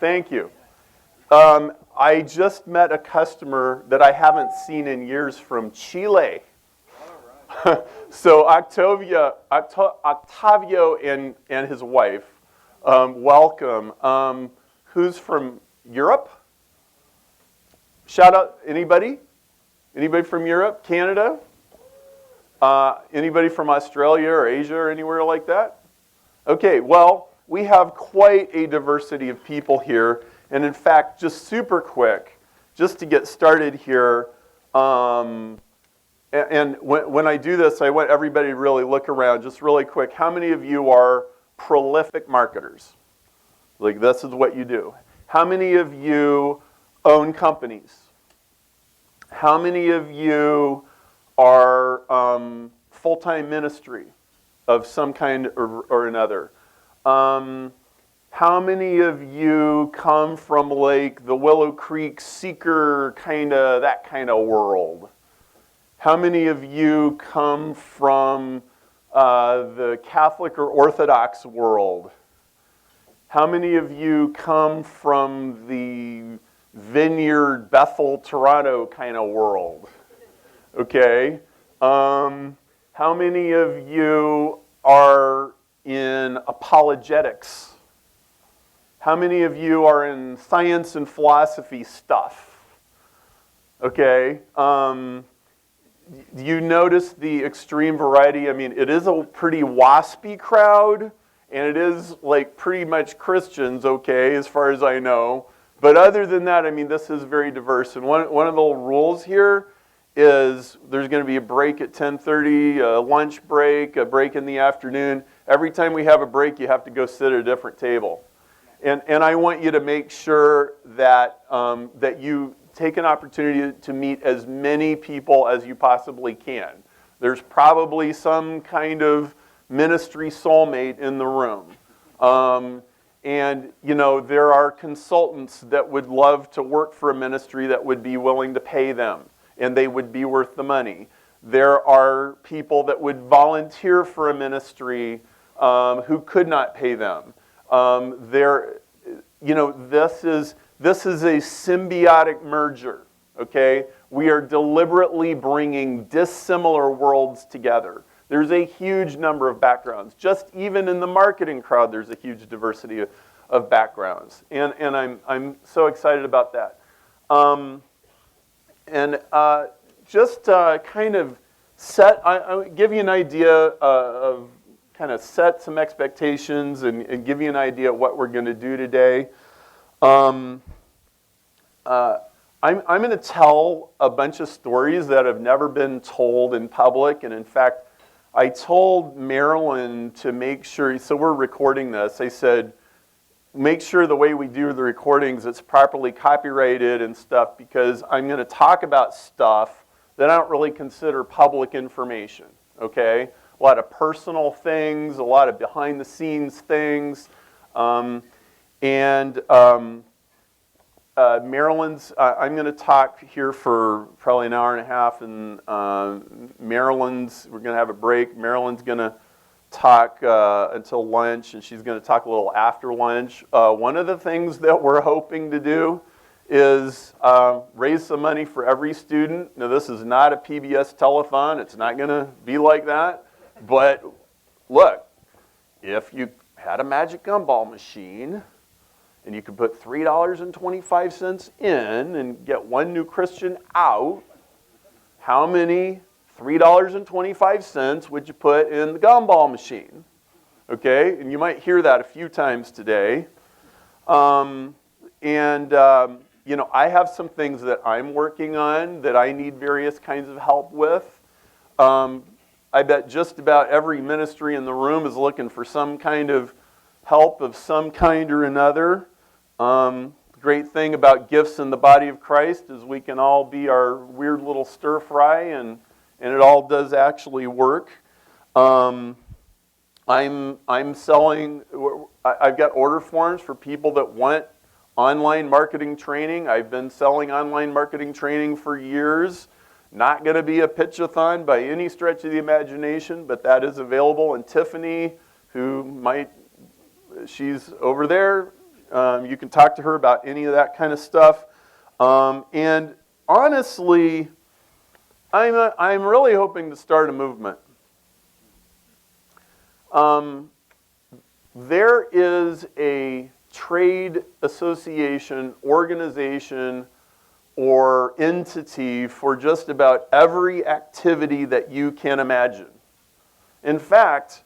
Thank you. I just met a customer that I haven't seen in years from Chile. So Octavio and his wife, welcome. Who's from Europe? Shout out, anybody? Anybody from Europe, Canada? Anybody from Australia or Asia or anywhere like that? Okay, well, we have quite a diversity of people here. And in fact, just super quick, just to get started here, and when I do this, I want everybody to really look around, just really quick. How many of you are prolific marketers? Like, this is what you do. How many of you own companies? How many of you are full-time ministry of some kind or another? How many of you come from like the Willow Creek seeker that kind of world? How many of you come from the Catholic or Orthodox world? How many of you come from the Vineyard, Bethel, Toronto kind of world? Okay. How many of you are in apologetics? How many of you are in science and philosophy stuff? Okay. Do you notice the extreme variety? I mean, it is a pretty waspy crowd, and it is like pretty much Christians, okay, as far as I know. But other than that, I mean, this is very diverse. And one of the rules here is there's going to be a break at 10:30, a lunch break, a break in the afternoon. Every time we have a break, you have to go sit at a different table. And I want you to make sure that, that you take an opportunity to meet as many people as you possibly can. There's probably some kind of ministry soulmate in the room. And, you know, there are consultants that would love to work for a ministry that would be willing to pay them, and they would be worth the money. There are people that would volunteer for a ministry who could not pay them. This is a symbiotic merger, okay? We are deliberately bringing dissimilar worlds together. There's a huge number of backgrounds. Just even in the marketing crowd, there's a huge diversity of backgrounds. And I'm so excited about that. Just kind of I'll give you an idea of kind of set some expectations and give you an idea of what we're going to do today. I'm going to tell a bunch of stories that have never been told in public, and in fact, I told Marilyn to make sure, so we're recording this, I said, make sure the way we do the recordings, it's properly copyrighted and stuff, because I'm going to talk about stuff that I don't really consider public information, okay? A lot of personal things, a lot of behind-the-scenes things, Marilyn's, I'm going to talk here for probably an hour and a half, and Marilyn's, we're going to have a break. Marilyn's going to talk until lunch, and she's going to talk a little after lunch. One of the things that we're hoping to do is raise some money for every student. Now, this is not a PBS telethon. It's not going to be like that. But look, if you had a magic gumball machine, and you could put $3.25 in and get one new Christian out, how many $3.25 would you put in the gumball machine? Okay, and you might hear that a few times today. You know, I have some things that I'm working on that I need various kinds of help with. I bet just about every ministry in the room is looking for some kind of help of some kind or another. The great thing about gifts in the body of Christ is we can all be our weird little stir fry, and it all does actually work. I'm selling. I've got order forms for people that want online marketing training. I've been selling online marketing training for years. Not going to be a pitch-a-thon by any stretch of the imagination, but that is available. And Tiffany, she's over there. You can talk to her about any of that kind of stuff. And honestly, I'm really hoping to start a movement. There is a trade association, organization, or entity for just about every activity that you can imagine. In fact,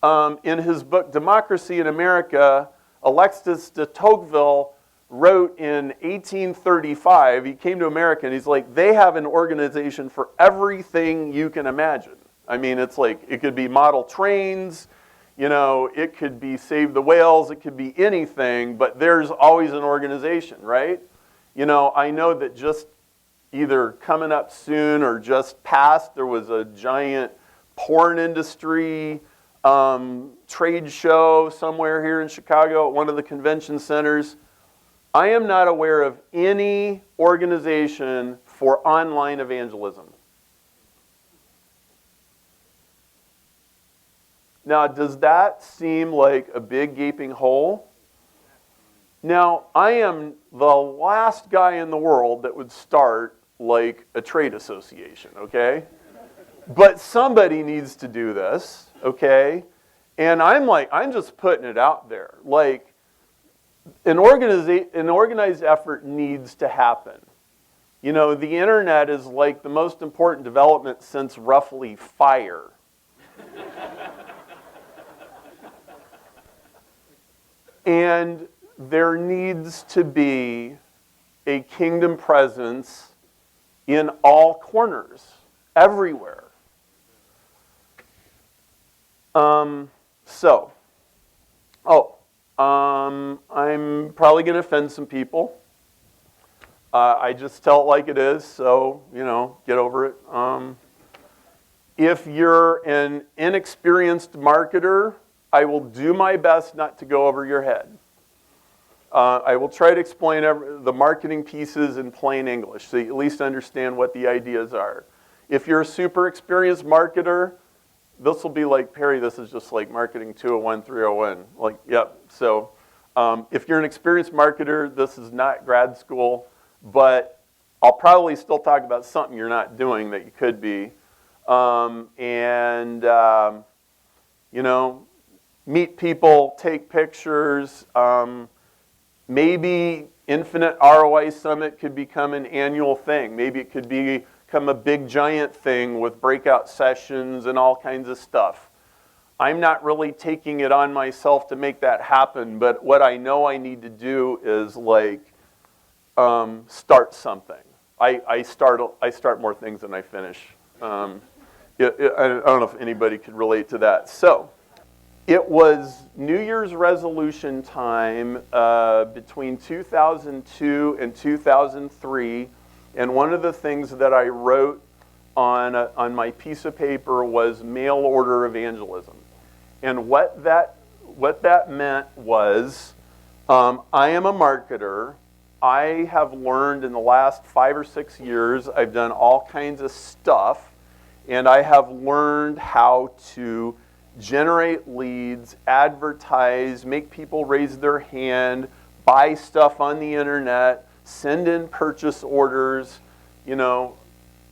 in his book, Democracy in America, Alexis de Tocqueville wrote in 1835, he came to America and he's like, they have an organization for everything you can imagine. I mean, it's like, it could be model trains, you know, it could be Save the Whales, it could be anything, but there's always an organization, right? You know, I know that just either coming up soon or just past, there was a giant porn industry trade show somewhere here in Chicago at one of the convention centers. I am not aware of any organization for online evangelism. Now, does that seem like a big gaping hole? Now, I am the last guy in the world that would start like a trade association, okay? But somebody needs to do this, okay? And I'm just putting it out there. Like, an organized effort needs to happen. You know, the internet is like the most important development since roughly fire. And there needs to be a kingdom presence in all corners, everywhere. I'm probably going to offend some people. I just tell it like it is, so, you know, get over it. If you're an inexperienced marketer, I will do my best not to go over your head. I will try to explain the marketing pieces in plain English so you at least understand what the ideas are. If you're a super experienced marketer, this will be like, Perry, this is just like marketing 201, 301. Like, yep. So if you're an experienced marketer, this is not grad school, but I'll probably still talk about something you're not doing that you could be. You know, meet people, take pictures. Maybe Infinite ROI Summit could become an annual thing. Maybe it could become a big giant thing with breakout sessions and all kinds of stuff. I'm not really taking it on myself to make that happen, but what I know I need to do is like start something. I start more things than I finish. I don't know if anybody could relate to that. So it was New Year's resolution time between 2002 and 2003, and one of the things that I wrote on my piece of paper was mail order evangelism. And what that meant was, I am a marketer. I have learned in the last 5 or 6 years, I've done all kinds of stuff, and I have learned how to generate leads, advertise, make people raise their hand, buy stuff on the internet, send in purchase orders, you know.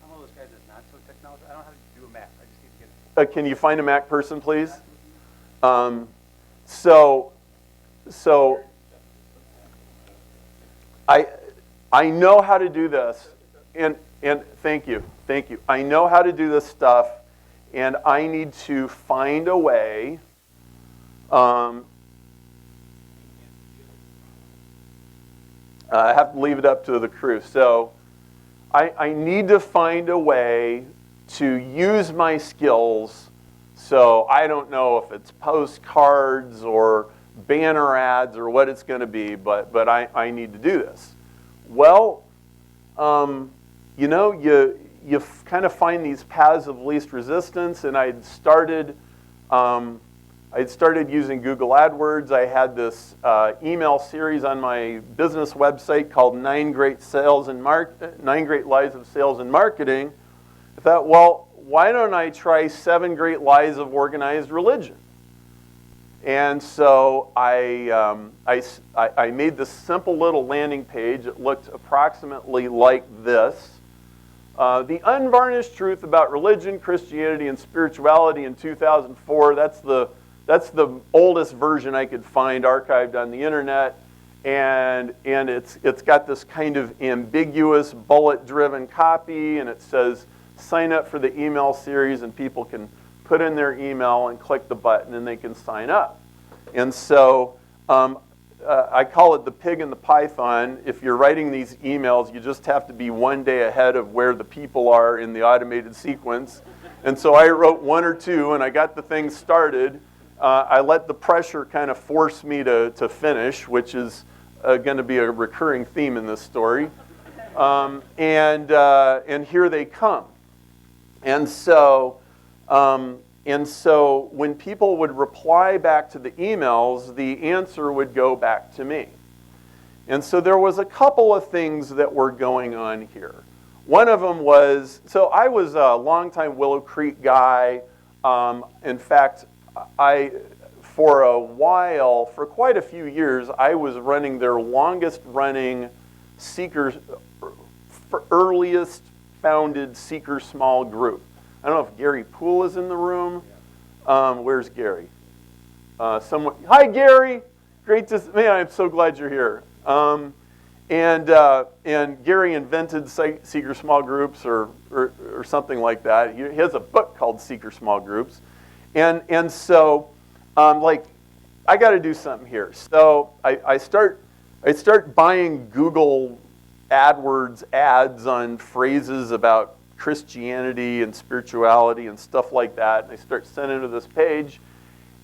I'm one of those guys that's not so technology. I don't know how to do a Mac. I just need to get it. Can you find a Mac person, please? I know how to do this, and thank you. I know how to do this stuff, and I need to find a way. I have to leave it up to the crew. So I need to find a way to use my skills. So I don't know if it's postcards or banner ads or what it's going to be, but I need to do this. Well, you know, you kind of find these paths of least resistance, and I'd started using Google AdWords. I had this email series on my business website called 9 Great Lies of Sales and Marketing. I thought, well, why don't I try 7 Great Lies of Organized Religion? And so I made this simple little landing page. It looked approximately like this. The unvarnished truth about religion, Christianity, and spirituality in 2004. That's the oldest version I could find archived on the internet. And it's got this kind of ambiguous bullet-driven copy, and it says, sign up for the email series, and people can put in their email and click the button and they can sign up. And so I call it the pig and the python. If you're writing these emails, you just have to be one day ahead of where the people are in the automated sequence. And so I wrote one or two, and I got the thing started. I let the pressure kind of force me to finish, which is going to be a recurring theme in this story. And here they come. And so when people would reply back to the emails, the answer would go back to me. And so there was a couple of things that were going on here. One of them was, so I was a longtime Willow Creek guy. In fact, for a while, for quite a few years, I was running their longest running earliest founded seeker small group. I don't know if Gary Poole is in the room. Where's Gary? Hi, Gary. Great to, man, I'm so glad you're here. And Gary invented seeker small groups or something like that. He has a book called Seeker Small Groups. And so, like, I got to do something here. So I start buying Google AdWords ads on phrases about Christianity and spirituality and stuff like that. And I start sending to this page,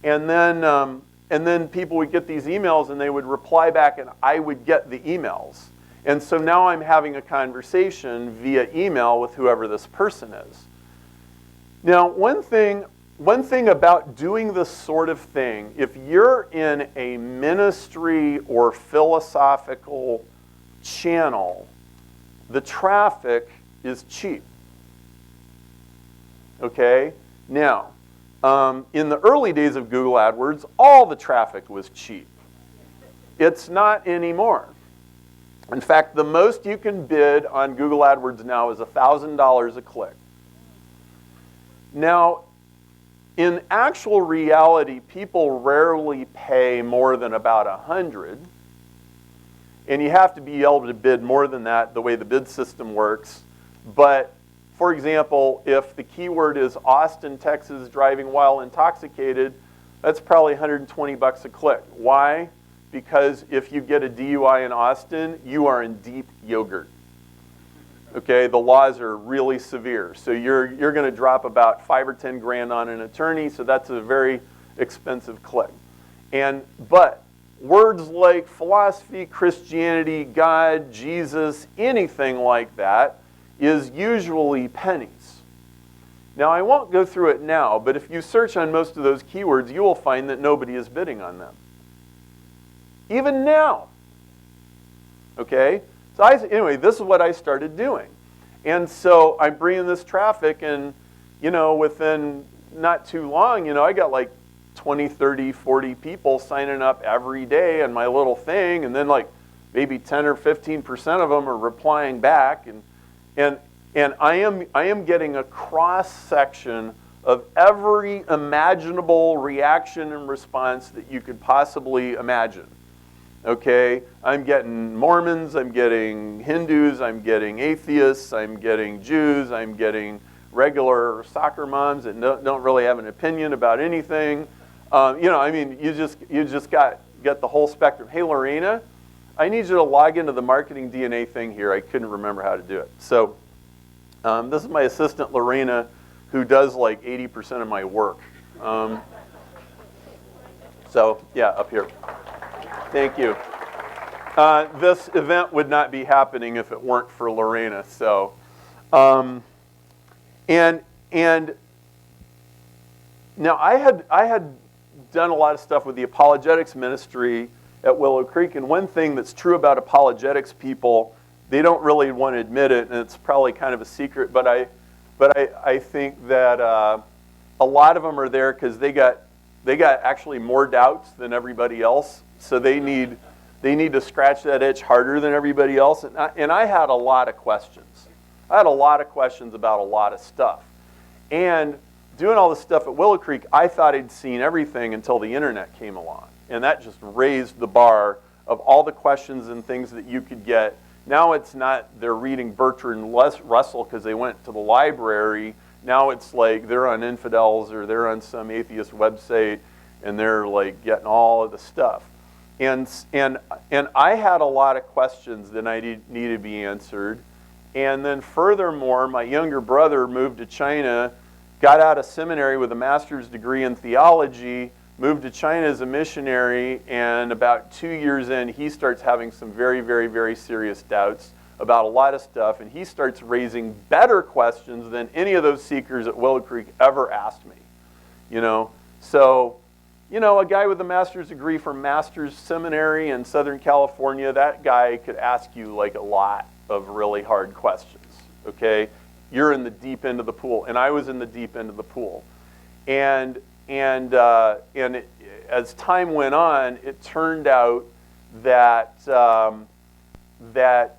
and then people would get these emails and they would reply back, and I would get the emails. And so now I'm having a conversation via email with whoever this person is. Now, one thing about doing this sort of thing, if you're in a ministry or philosophical channel, the traffic is cheap. Okay? Now, in the early days of Google AdWords, all the traffic was cheap. It's not anymore. In fact, the most you can bid on Google AdWords now is $1,000 a click. Now, in actual reality, people rarely pay more than about $100. And you have to be able to bid more than that the way the bid system works. But for example, if the keyword is Austin, Texas, driving while intoxicated, that's probably $120 a click. Why? Because if you get a DUI in Austin, you are in deep yogurt. Okay, the laws are really severe. So you're going to drop about $5 or $10 grand on an attorney, so that's a very expensive click. But words like philosophy, Christianity, God, Jesus, anything like that is usually pennies. Now, I won't go through it now, but if you search on most of those keywords, you will find that nobody is bidding on them. Even now. Okay? So anyway, this is what I started doing. And so I'm bringing this traffic, and within not too long, I got like 20, 30, 40 people signing up every day on my little thing, and then like maybe 10 or 15% of them are replying back, and I am getting a cross-section of every imaginable reaction and response that you could possibly imagine. Okay, I'm getting Mormons, I'm getting Hindus, I'm getting atheists, I'm getting Jews, I'm getting regular soccer moms that don't really have an opinion about anything. You just got the whole spectrum. Hey, Lorena, I need you to log into the marketing DNA thing here. I couldn't remember how to do it. So this is my assistant, Lorena, who does like 80% of my work. So yeah, up here. Thank you. This event would not be happening if it weren't for Lorena. So, and now I had done a lot of stuff with the apologetics ministry at Willow Creek, and one thing that's true about apologetics people, they don't really want to admit it, and it's probably kind of a secret, but I think that a lot of them are there because they got They got actually more doubts than everybody else, so they need to scratch that itch harder than everybody else. And I had a lot of questions. I had a lot of questions about a lot of stuff. And doing all this stuff at Willow Creek, I thought I'd seen everything until the internet came along. And that just raised the bar of all the questions and things that you could get. Now it's not they're reading Bertrand Russell because they went to the library. Now it's like they're on Infidels or they're on some atheist website and they're like getting all of the stuff. And I had a lot of questions that needed to be answered. And then furthermore, my younger brother moved to China, got out of seminary with a master's degree in theology, moved to China as a missionary, and about 2 years in, he starts having some very, very, very serious doubts about a lot of stuff, and he starts raising better questions than any of those seekers at Willow Creek ever asked me. So, a guy with a master's degree from Master's Seminary in Southern California, that guy could ask you like a lot of really hard questions, okay? You're in the deep end of the pool, and I was in the deep end of the pool. And as time went on, it turned out that that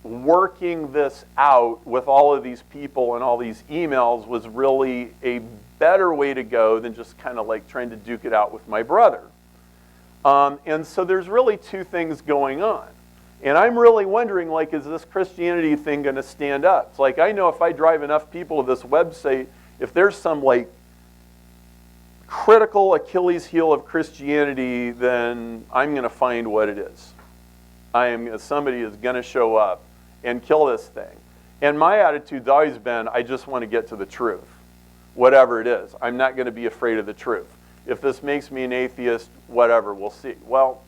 working this out with all of these people and all these emails was really a better way to go than just kind of like trying to duke it out with my brother. And so there's really two things going on. And I'm really wondering, like, is this Christianity thing going to stand up? It's like, I know if I drive enough people to this website, if there's some, like, critical Achilles heel of Christianity, then I'm going to find what it is. Somebody is going to show up and kill this thing. And my attitude's always been, I just want to get to the truth, whatever it is. I'm not going to be afraid of the truth. If this makes me an atheist, whatever, we'll see. Well,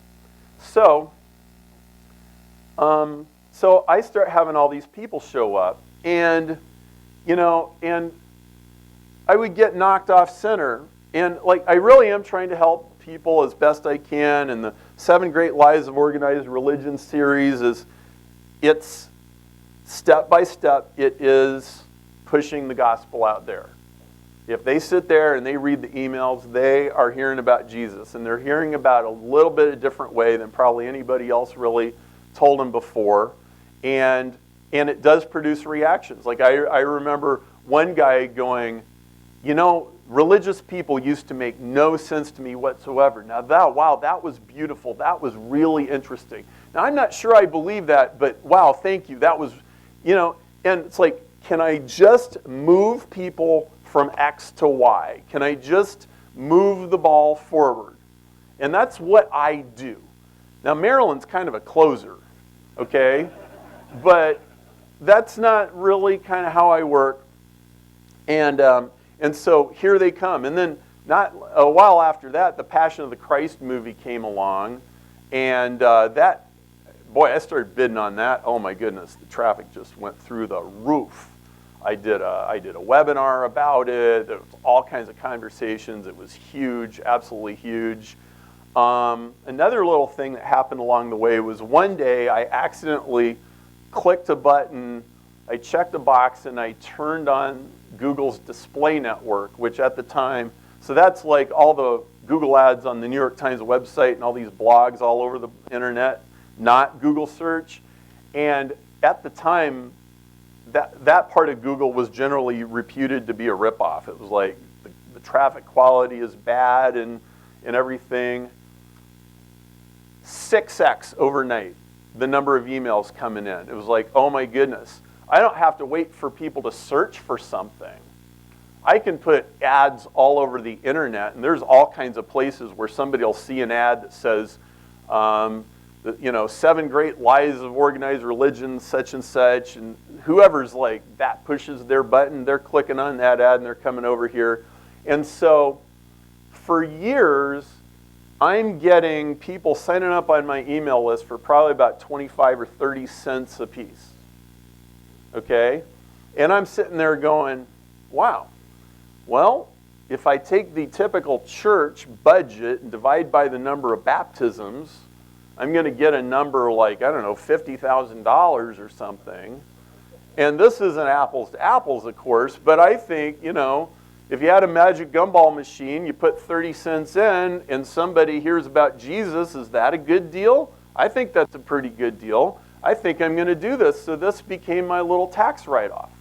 so I start having all these people show up, and and I would get knocked off center, and like I really am trying to help people as best I can. And the 7 Great Lies of Organized Religion series it's step by step. It is pushing the gospel out there. If they sit there and they read the emails, they are hearing about Jesus, and they're hearing about a little bit of a different way than probably anybody else really told them before, and it does produce reactions. Like I remember one guy going, religious people used to make no sense to me whatsoever. Now that was beautiful. That was really interesting. Now I'm not sure I believe that, but wow, thank you. That was, and it's like, can I just move people from X to Y? Can I just move the ball forward? And that's what I do. Now Marilyn's kind of a closer, okay? But that's not really kind of how I work. And so here they come. And then not a while after that, the Passion of the Christ movie came along. And I started bidding on that. Oh my goodness, the traffic just went through the roof. I did a webinar about it. There was all kinds of conversations. It was huge, absolutely huge. Another little thing that happened along the way was one day I accidentally clicked a button, I checked a box, and I turned on Google's display network, which at the time, so that's like all the Google ads on the New York Times website and all these blogs all over the internet, not Google search. And at the time, that part of Google was generally reputed to be a ripoff. It was like the traffic quality is bad and everything. 6x overnight, the number of emails coming in. It was like, oh my goodness. I don't have to wait for people to search for something. I can put ads all over the internet, and there's all kinds of places where somebody will see an ad that says, 7 Great Lies of Organized Religion, such and such, and whoever's like, that pushes their button, they're clicking on that ad and they're coming over here. And so for years, I'm getting people signing up on my email list for probably about 25 or 30 cents a piece. Okay? And I'm sitting there going, wow, well, if I take the typical church budget and divide by the number of baptisms, I'm going to get a number like, I don't know, $50,000 or something. And this isn't apples to apples, of course, but I think, If you had a magic gumball machine, you put 30 cents in, and somebody hears about Jesus, is that a good deal? I think that's a pretty good deal. I think I'm going to do this. So this became my little tax write-off.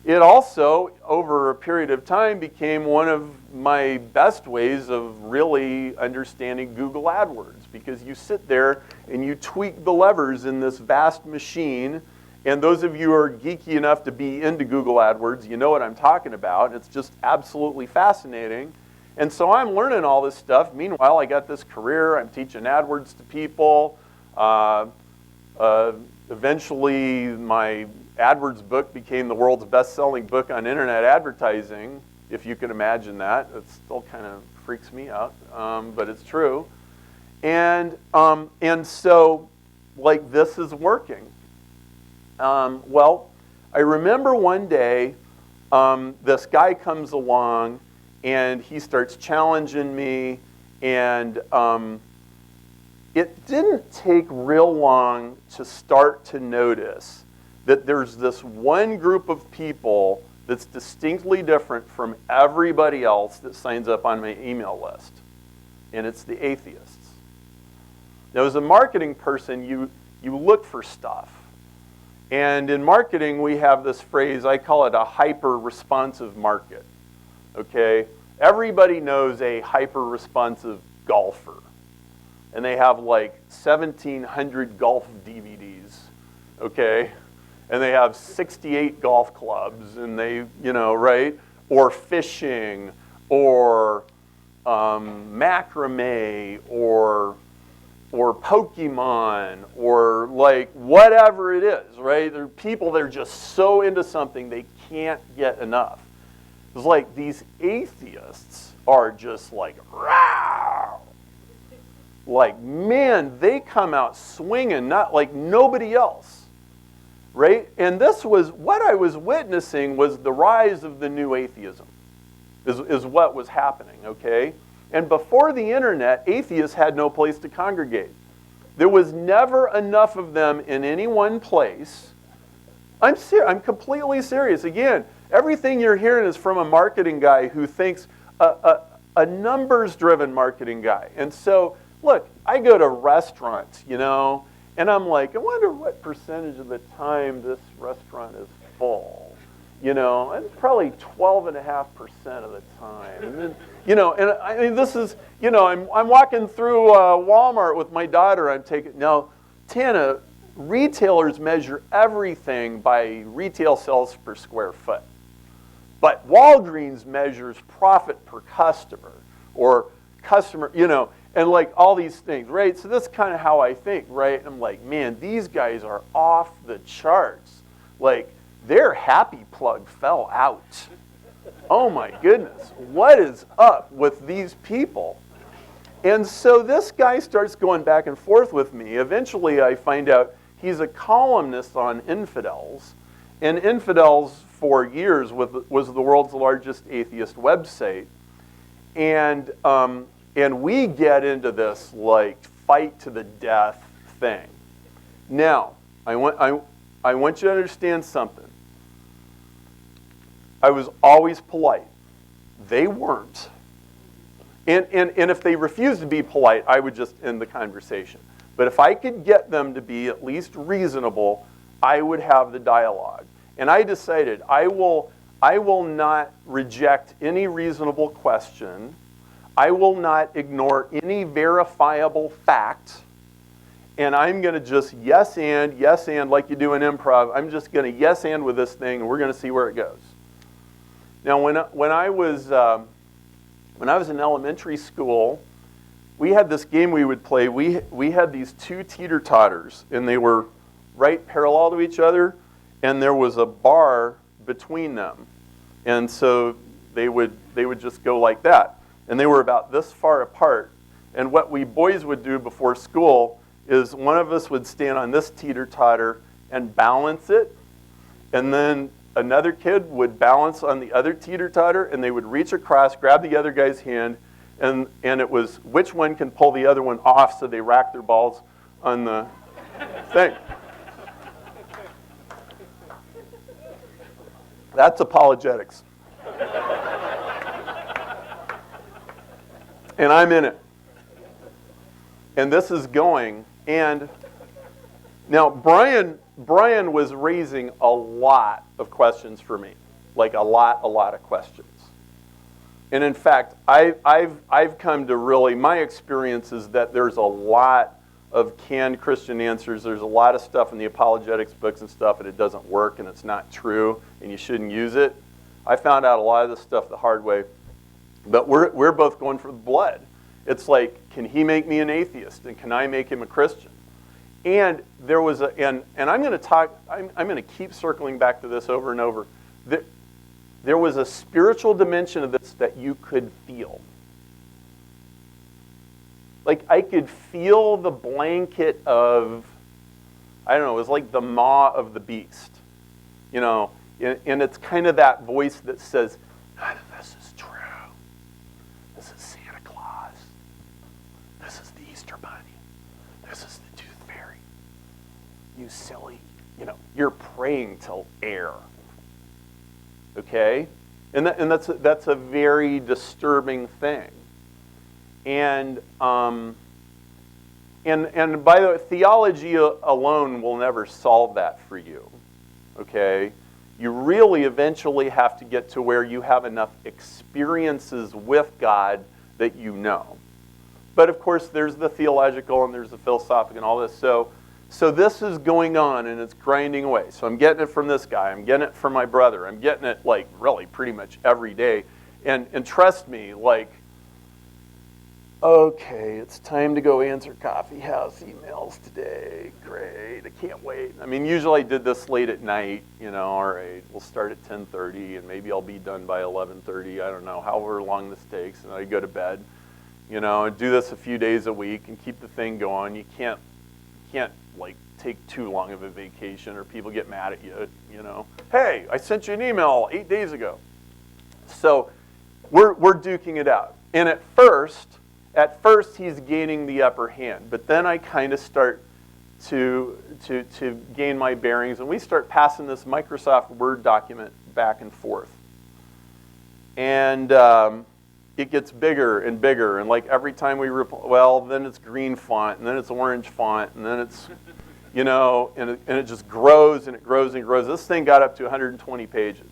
It also, over a period of time, became one of my best ways of really understanding Google AdWords, because you sit there and you tweak the levers in this vast machine. And those of you who are geeky enough to be into Google AdWords, you know what I'm talking about. It's just absolutely fascinating. And so I'm learning all this stuff. Meanwhile, I got this career. I'm teaching AdWords to people. Eventually, my AdWords book became the world's best-selling book on internet advertising, if you can imagine that. It still kind of freaks me out, but it's true. And so, like, this is working. Well, I remember one day, this guy comes along, and he starts challenging me, and it didn't take real long to start to notice that there's this one group of people that's distinctly different from everybody else that signs up on my email list, and it's the atheists. Now, as a marketing person, you look for stuff. And in marketing, we have this phrase, I call it a hyper-responsive market, okay? Everybody knows a hyper-responsive golfer. And they have like 1,700 golf DVDs, okay? And they have 68 golf clubs, and they, you know, right? Or fishing, or macrame, or Pokemon, or like whatever it is, right? There are people that are just so into something they can't get enough. It's like these atheists are just like, rah! Like, man, they come out swinging, not like nobody else, right? And this was, what I was witnessing was the rise of the new atheism, is what was happening, okay? And before the internet, atheists had no place to congregate. There was never enough of them in any one place. I'm completely serious. Again, everything you're hearing is from a marketing guy who thinks, a numbers-driven marketing guy. And so, look, I go to restaurants, you know, and I'm like, I wonder what percentage of the time this restaurant is full. You know, and probably 12.5% of the time. And then, you know, and I mean, this is, you know, I'm walking through Walmart with my daughter. I'm taking, now, Tana, retailers measure everything by retail sales per square foot. But Walgreens measures profit per customer, or customer, you know, and like all these things, right? So that's kind of how I think, right? I'm like, man, these guys are off the charts. Like, their happy plug fell out. Oh my goodness, what is up with these people? And so this guy starts going back and forth with me. Eventually I find out he's a columnist on Infidels. And Infidels for years was the world's largest atheist website. And we get into this like fight to the death thing. Now, I want you to understand something. I was always polite. They weren't. And if they refused to be polite, I would just end the conversation. But if I could get them to be at least reasonable, I would have the dialogue. And I decided I will not reject any reasonable question. I will not ignore any verifiable fact. And I'm going to just yes and, like you do in improv. I'm just going to yes and with this thing, and we're going to see where it goes. Now, when I was in elementary school, we had this game we would play. We had these two teeter-totters, and they were right parallel to each other, and there was a bar between them. And so they would just go like that. And they were about this far apart. And what we boys would do before school is one of us would stand on this teeter-totter and balance it, and then another kid would balance on the other teeter-totter, and they would reach across, grab the other guy's hand, and it was which one can pull the other one off, so they rack their balls on the thing. That's apologetics. And I'm in it. And this is going. And now Brian was raising a lot of questions for me. Like a lot of questions. And in fact, I've come to really, my experience is that there's a lot of canned Christian answers. There's a lot of stuff in the apologetics books and stuff, and it doesn't work, and it's not true, and you shouldn't use it. I found out a lot of this stuff the hard way. But we're both going for the blood. It's like, can he make me an atheist, and can I make him a Christian? And there was and I'm going to talk. I'm going to keep circling back to this over and over. There was a spiritual dimension of this that you could feel. Like I could feel the blanket of, I don't know, it was like the maw of the beast. You know, and it's kind of that voice that says, none of this is true. This is Santa Claus. This is the Easter Bunny. This is the Tooth Fairy. You silly, you know, you're praying to air. Okay? And that's a very disturbing thing. And by the way, theology alone will never solve that for you. Okay? You really eventually have to get to where you have enough experiences with God that you know. But of course, there's the theological and there's the philosophical and all this. So this is going on and it's grinding away. So I'm getting it from this guy. I'm getting it from my brother. I'm getting it like really pretty much every day. And trust me, like, okay, it's time to go answer coffee house emails today. Great, I can't wait. I mean, usually I did this late at night, you know, all right, we'll start at 10:30 and maybe I'll be done by 11:30. I don't know, however long this takes, and I go to bed, you know, and do this a few days a week and keep the thing going. You can't like take too long of a vacation or people get mad at you, you know. Hey, I sent you an email 8 days ago. So we're duking it out. And at first he's gaining the upper hand, but then I kind of start to gain my bearings, and we start passing this Microsoft Word document back and forth. And it gets bigger and bigger, and like every time we well, then it's green font, and then it's orange font, and then it's, you know, and it just grows and it grows and it grows. This thing got up to 120 pages.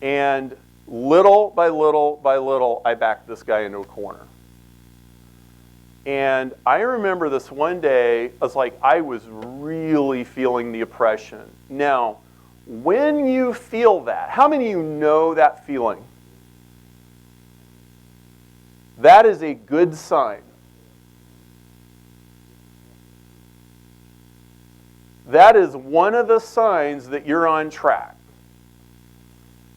And little by little, I backed this guy into a corner. And I remember this one day, I was really feeling the oppression. Now, when you feel that, how many of you know that feeling? That is a good sign. That is one of the signs that you're on track.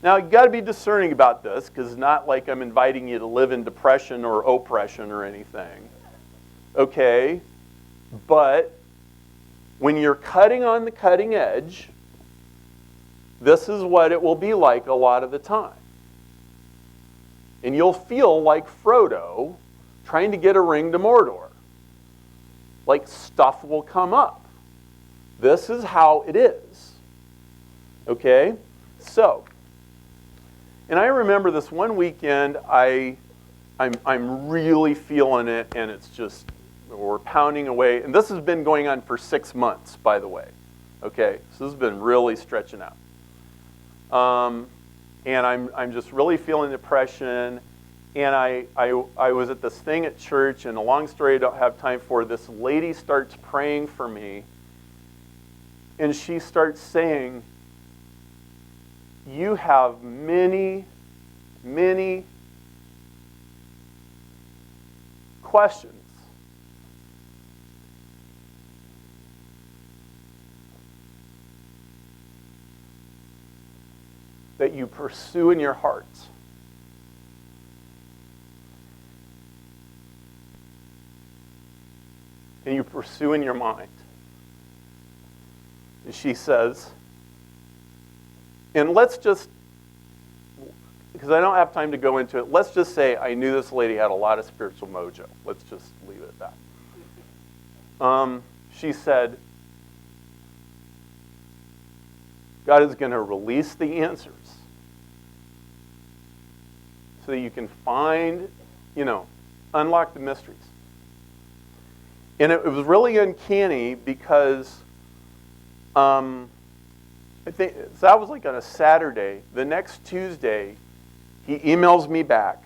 Now, you've got to be discerning about this, because it's not like I'm inviting you to live in depression or oppression or anything. Okay? But when you're cutting on the cutting edge, this is what it will be like a lot of the time. And you'll feel like Frodo trying to get a ring to Mordor. Like stuff will come up. This is how it is. Okay? So, and I remember this one weekend, I'm really feeling it, and it's just, we're pounding away. And this has been going on for 6 months, by the way. Okay? So this has been really stretching out. And I'm just really feeling depression. And I was at this thing at church, and a long story I don't have time for. This lady starts praying for me, and she starts saying, you have many, many questions. That you pursue in your hearts. And you pursue in your mind. And she says, and let's just, because I don't have time to go into it, let's just say I knew this lady had a lot of spiritual mojo. Let's just leave it at that. She said, God is going to release the answers so that you can find unlock the mysteries. And it was really uncanny because I think so that was like on a Saturday. The next Tuesday, he emails me back,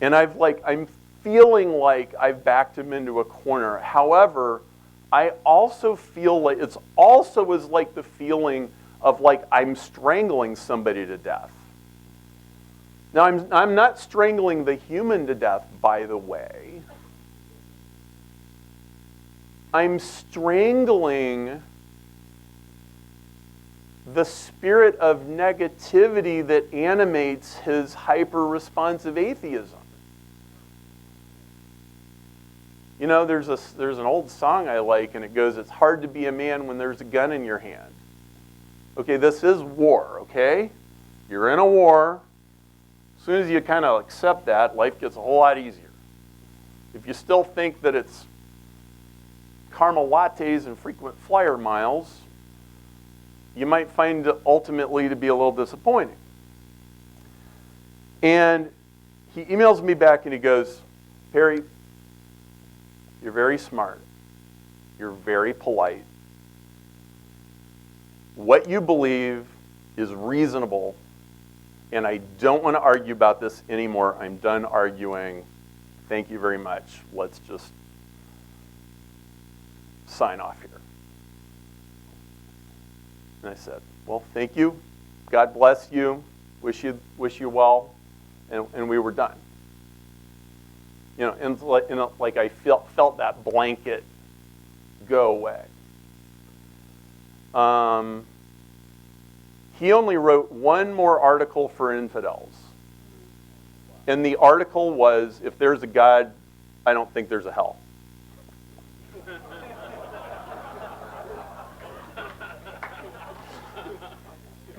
and I'm feeling like I've backed him into a corner. However, I also feel like it's also is like the feeling of like I'm strangling somebody to death. Now I'm not strangling the human to death, by the way. I'm strangling the spirit of negativity that animates his hyper-responsive atheism. There's an old song I like, and it goes, "It's hard to be a man when there's a gun in your hand." Okay, this is war, okay? You're in a war. As soon as you kind of accept that, life gets a whole lot easier. If you still think that it's caramel lattes and frequent flyer miles, you might find it ultimately to be a little disappointing. And he emails me back and he goes, "Perry, you're very smart. You're very polite. What you believe is reasonable, and I don't want to argue about this anymore. I'm done arguing. Thank you very much. Let's just sign off here." And I said, "Well, thank you. God bless you. Wish you well." And we were done. Like I felt that blanket go away. He only wrote one more article for infidels. And the article was, "If there's a God, I don't think there's a hell."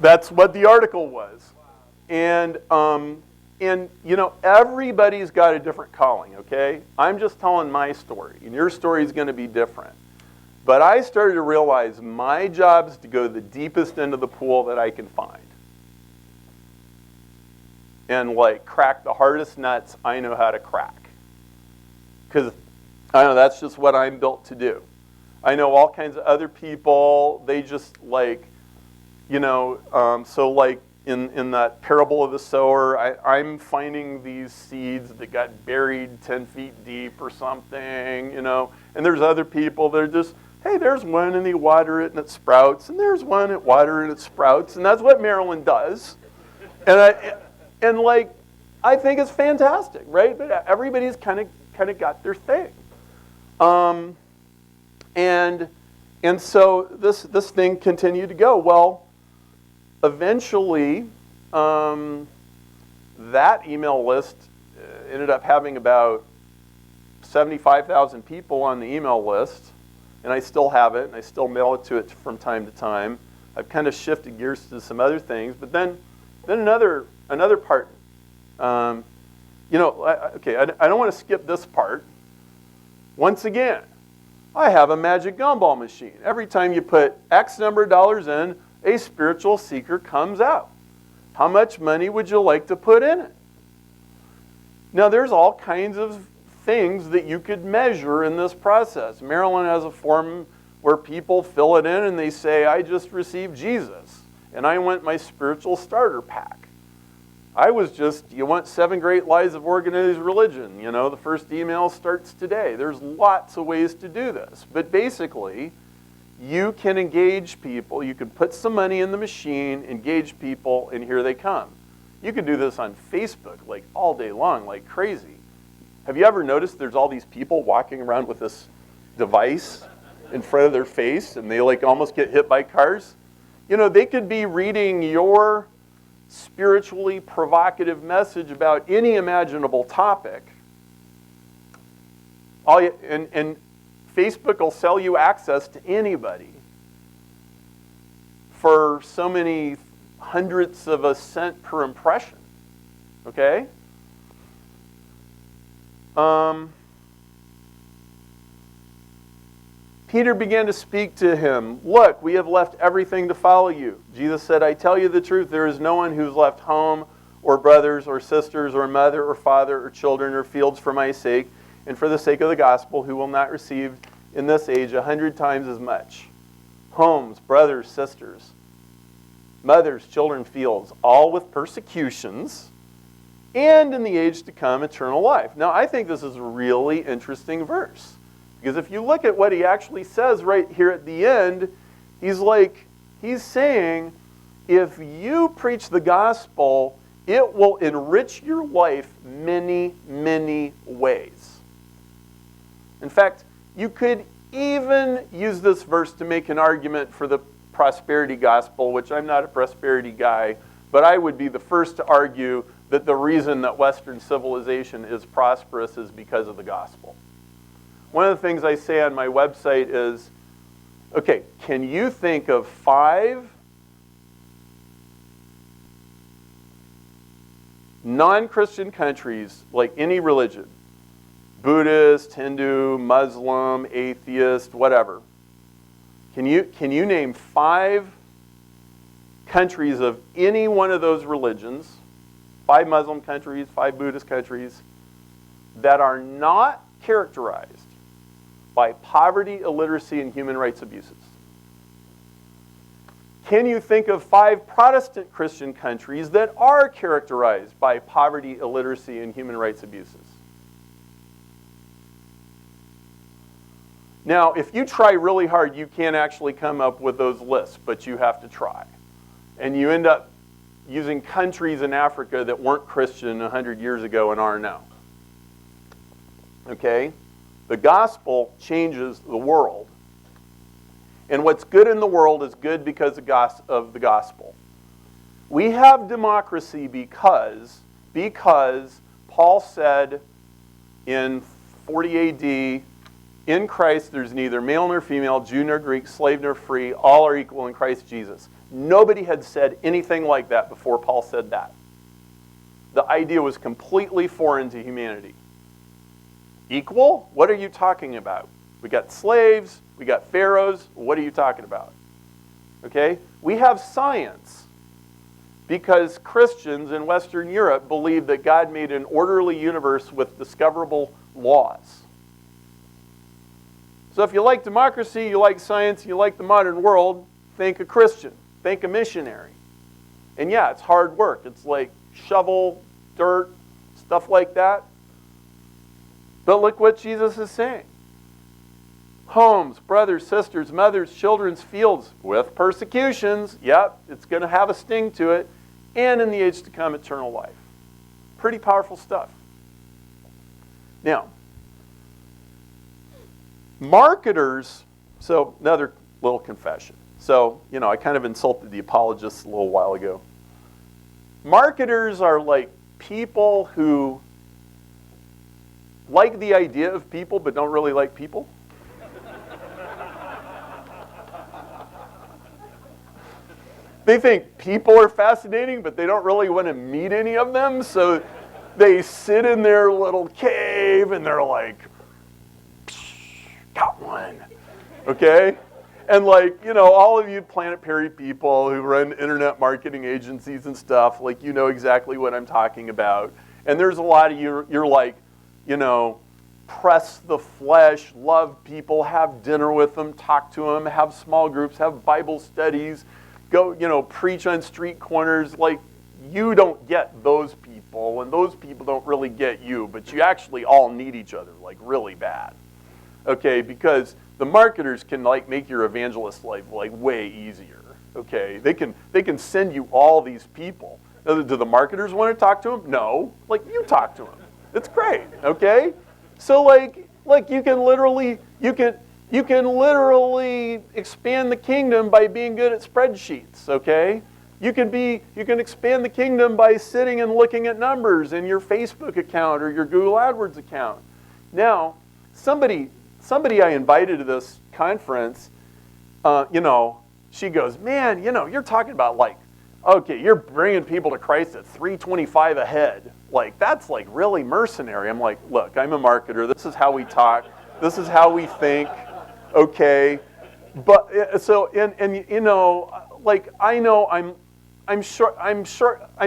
That's what the article was. And everybody's got a different calling, okay? I'm just telling my story, and your story is going to be different. But I started to realize my job is to go to the deepest end of the pool that I can find. And crack the hardest nuts I know how to crack. Because I know that's just what I'm built to do. I know all kinds of other people, they just in that parable of the sower, I'm finding these seeds that got buried 10 feet deep or something, and there's other people that are just, hey, there's one and they water it and it sprouts, and there's one that water and it sprouts, and that's what Marilyn does. And I think it's fantastic, right? But everybody's kind of got their thing. And so this thing continued to go. Well, eventually, that email list ended up having about 75,000 people on the email list, and I still have it, and I still mail it to it from time to time. I've kind of shifted gears to some other things, but then another part. Okay, I don't want to skip this part. Once again, I have a magic gumball machine. Every time you put X number of dollars in, a spiritual seeker comes out. How much money would you like to put in it? Now, there's all kinds of things that you could measure in this process. Maryland has a form where people fill it in and they say, "I just received Jesus, and I want my spiritual starter pack. You want 7 great lies of organized religion. The first email starts today." There's lots of ways to do this. But basically, you can engage people. You can put some money in the machine, engage people, and here they come. You can do this on Facebook all day long, like crazy. Have you ever noticed there's all these people walking around with this device in front of their face, and they almost get hit by cars? They could be reading your spiritually provocative message about any imaginable topic. And Facebook will sell you access to anybody for so many hundredths of a cent per impression. Okay? Peter began to speak to him. "Look, we have left everything to follow you." Jesus said, "I tell you the truth, there is no one who's left home or brothers, or sisters, or mother, or father, or children, or fields for my sake, and for the sake of the gospel, who will not receive in this age 100 times as much. Homes, brothers, sisters, mothers, children, fields, all with persecutions, and in the age to come, eternal life. Now, I think this is a really interesting verse. Because if you look at what he actually says right here at the end, he's saying, if you preach the gospel, it will enrich your life many, many ways. In fact, you could even use this verse to make an argument for the prosperity gospel, which I'm not a prosperity guy, but I would be the first to argue that the reason that Western civilization is prosperous is because of the gospel. One of the things I say on my website is, okay, can you think of 5 non-Christian countries, like any religion, Buddhist, Hindu, Muslim, atheist, whatever. Can you name 5 countries of any one of those religions, 5 Muslim countries, 5 Buddhist countries, that are not characterized by poverty, illiteracy, and human rights abuses? Can you think of 5 Protestant Christian countries that are characterized by poverty, illiteracy, and human rights abuses? Now, if you try really hard, you can't actually come up with those lists, but you have to try. And you end up using countries in Africa that weren't Christian 100 years ago and are now. Okay? The gospel changes the world. And what's good in the world is good because of the gospel. We have democracy because Paul said in 40 AD, in Christ there's neither male nor female, Jew nor Greek, slave nor free, all are equal in Christ Jesus. Nobody had said anything like that before Paul said that. The idea was completely foreign to humanity. Equal? What are you talking about? We got slaves, we got pharaohs, what are you talking about? Okay? We have science because Christians in Western Europe believe that God made an orderly universe with discoverable laws. So if you like democracy, you like science, you like the modern world, think a Christian, think a missionary. And yeah, it's hard work. It's like shovel, dirt, stuff like that. But look what Jesus is saying. Homes, brothers, sisters, mothers, children's fields with persecutions. Yep, it's going to have a sting to it. And in the age to come, eternal life. Pretty powerful stuff. Now, marketers, so another little confession. So, I kind of insulted the apologists a little while ago. Marketers are like people who like the idea of people but don't really like people. They think people are fascinating, but they don't really want to meet any of them, so they sit in their little cave and they're like, got one, okay? And all of you Planet Perry people who run internet marketing agencies and stuff, you know exactly what I'm talking about. And there's a lot of you, you're like, press the flesh, love people, have dinner with them, talk to them, have small groups, have Bible studies, go, preach on street corners. You don't get those people, and those people don't really get you, but you actually all need each other, really bad. Okay, because the marketers can make your evangelist life way easier. Okay, they can send you all these people. Do the marketers want to talk to them? No. You talk to them. It's great. Okay, so you can literally expand the kingdom by being good at spreadsheets. Okay, you can expand the kingdom by sitting and looking at numbers in your Facebook account or your Google AdWords account. Now, somebody I invited to this conference, she goes, man, you're talking about okay, you're bringing people to Christ at $3.25 a head. That's really mercenary. I'm like, look, I'm a marketer. This is how we talk. This is how we think. Okay. But so, I know I'm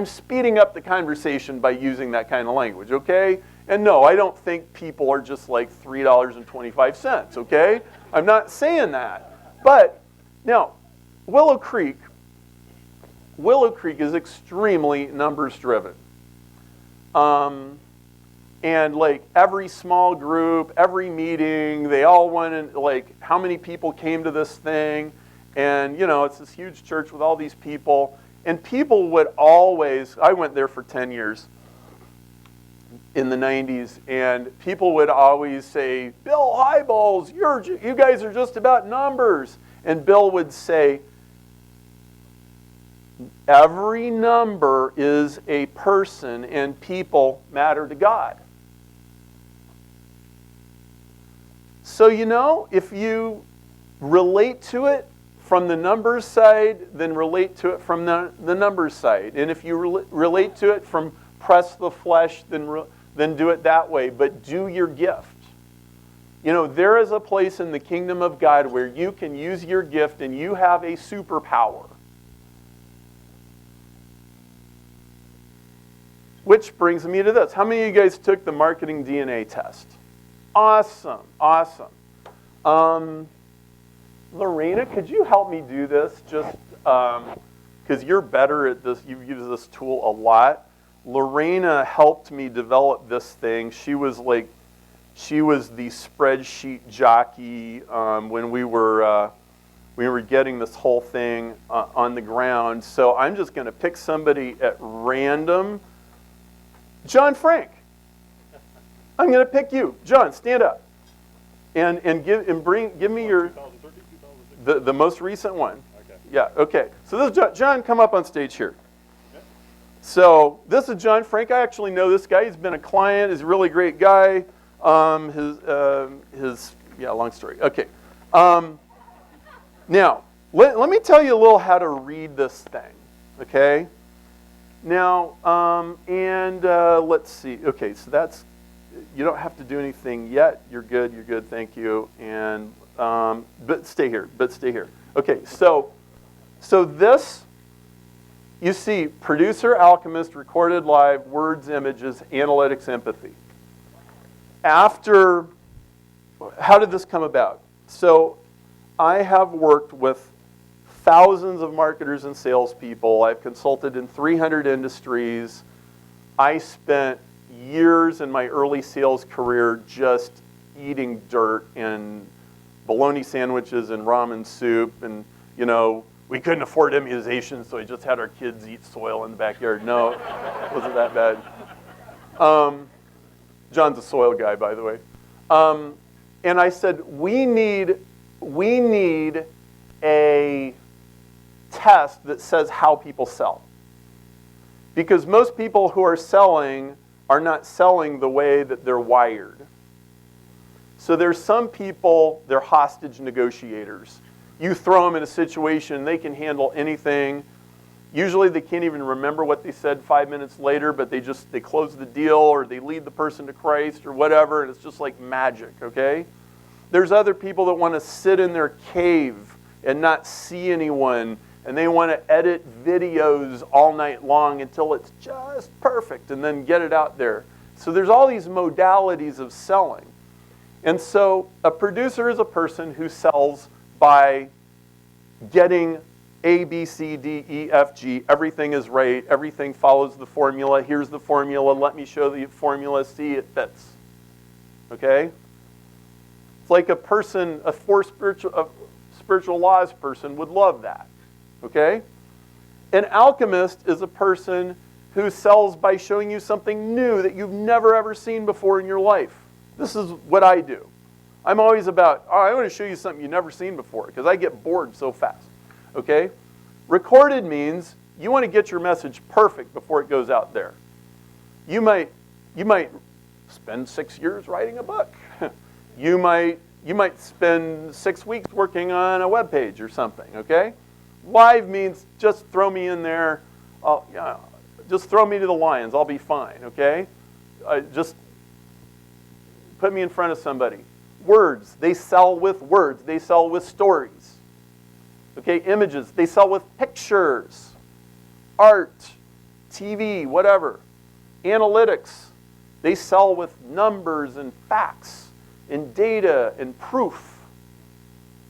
speeding up the conversation by using that kind of language, okay? And no, I don't think people are just like $3.25, okay? I'm not saying that. But now, Willow Creek is extremely numbers driven. And like every small group, every meeting, they all went like how many people came to this thing. And you know, it's this huge church with all these people. And people would always, I went there for 10 years in the 90s, and people would always say, Bill Hybels, you guys are just about numbers. And Bill would say, every number is a person, and people matter to God. So, you know, if you relate to it from the numbers side, then relate to it from the numbers side. And if you relate to it from press the flesh, then do it that way. But do your gift. You know, there is a place in the kingdom of God where you can use your gift and you have a superpower. Which brings me to this. How many of you guys took the marketing DNA test? Awesome, awesome. Lorena, could you help me do this? Just because you're better at this, you've used this tool a lot. Lorena helped me develop this thing. She was the spreadsheet jockey when we were getting this whole thing on the ground. So I'm just going to pick somebody at random. John Frank. I'm going to pick you. John, stand up. And give me your the most recent one. Okay. Yeah, okay. So this is John, come up on stage here. Okay. So this is John Frank. I actually know this guy. He's been a client. He's a really great guy. Long story. Okay. Now, let me tell you a little how to read this thing. Okay. Now, let's see. Okay, so that's, you don't have to do anything yet. You're good, thank you. And, but stay here. Okay, so this, you see, producer, alchemist, recorded live, words, images, analytics, empathy. How did this come about? So I have worked with thousands of marketers and salespeople. I've consulted in 300 industries. I spent years in my early sales career just eating dirt and bologna sandwiches and ramen soup. And, you know, we couldn't afford immunization, so we just had our kids eat soil in the backyard. No, it wasn't that bad. John's a soil guy, by the way. And I said, we need a test that says how people sell. Because most people who are selling are not selling the way that they're wired. So there's some people, they're hostage negotiators. You throw them in a situation, they can handle anything. Usually they can't even remember what they said 5 minutes later, but they close the deal or they lead the person to Christ or whatever, and it's just like magic, okay? There's other people that want to sit in their cave and not see anyone, and they want to edit videos all night long until it's just perfect and then get it out there. So there's all these modalities of selling. And so a producer is a person who sells by getting A, B, C, D, E, F, G. Everything is right. Everything follows the formula. Here's the formula. Let me show the formula. See, it fits. Okay? It's like a spiritual laws person would love that. Okay? An alchemist is a person who sells by showing you something new that you've never ever seen before in your life. This is what I do. I'm always about, I want to show you something you've never seen before because I get bored so fast. Okay? Recorded means you want to get your message perfect before it goes out there. You might spend 6 years writing a book. You might spend 6 weeks working on a web page or something, okay? Live means just throw me in there. Just throw me to the lions. I'll be fine, okay? Just put me in front of somebody. Words, they sell with words. They sell with stories. Okay, images, they sell with pictures. art, TV, whatever. Analytics. They sell with numbers and facts and data and proof.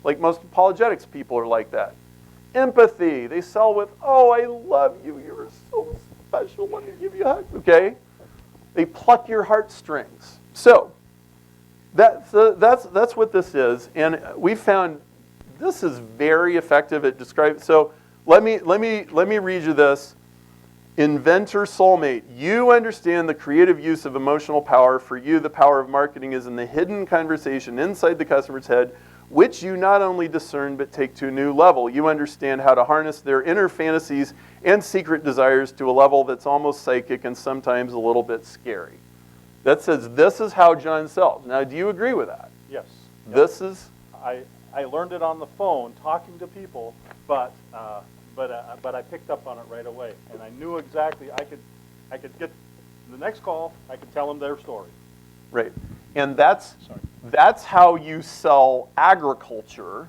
Like most apologetics people are like that. Empathy. They sell with, oh, I love you. You're so special. Let me give you a hug. Okay? They pluck your heartstrings. So that's what this is. And we found this is very effective at describing. So let me read you this. Inventor soulmate. You understand the creative use of emotional power. For you, the power of marketing is in the hidden conversation inside the customer's head, which you not only discern but take to a new level. You understand how to harness their inner fantasies and secret desires to a level that's almost psychic and sometimes a little bit scary. That says this is how John sells. Now, do you agree with that? Yes. This is... I learned it on the phone, talking to people, but I picked up on it right away, and I knew exactly I could get the next call. I could tell them their story. Right, and that's how you sell agriculture,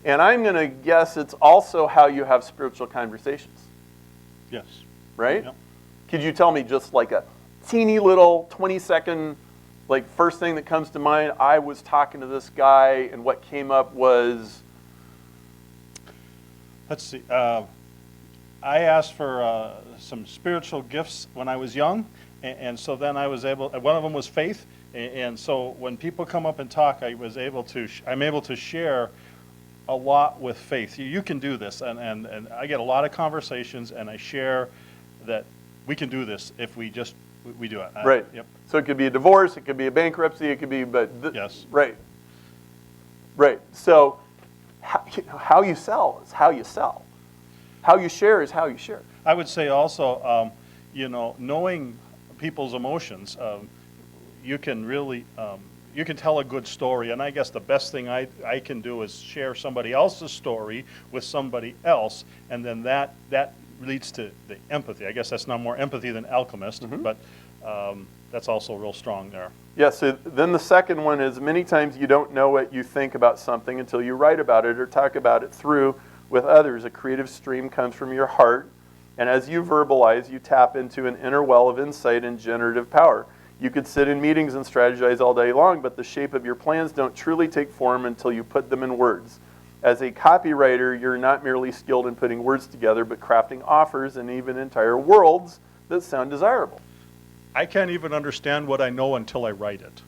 and I'm going to guess it's also how you have spiritual conversations. Yes. Right? Yep. Could you tell me just like a teeny little 20-second, like first thing that comes to mind? I was talking to this guy, and what came up was... Let's see. I asked for some spiritual gifts when I was young, and so then I was able. One of them was faith, and so when people come up and talk, I'm able to share a lot with faith. You can do this, and I get a lot of conversations, and I share that we can do this if we do it. Right. Yep. So it could be a divorce, it could be a bankruptcy, it could be, yes. Right. Right. So how you sell is how you sell. How you share is how you share. I would say also, knowing people's emotions, you can really, you can tell a good story. And I guess the best thing I can do is share somebody else's story with somebody else, and then that leads to the empathy. I guess that's not more empathy than alchemist, but that's also real strong there. Yeah, so then the second one is many times you don't know what you think about something until you write about it or talk about it through with others. A creative stream comes from your heart, and as you verbalize, you tap into an inner well of insight and generative power. You could sit in meetings and strategize all day long, but the shape of your plans don't truly take form until you put them in words. As a copywriter, you're not merely skilled in putting words together, but crafting offers and even entire worlds that sound desirable. I can't even understand what I know until I write it.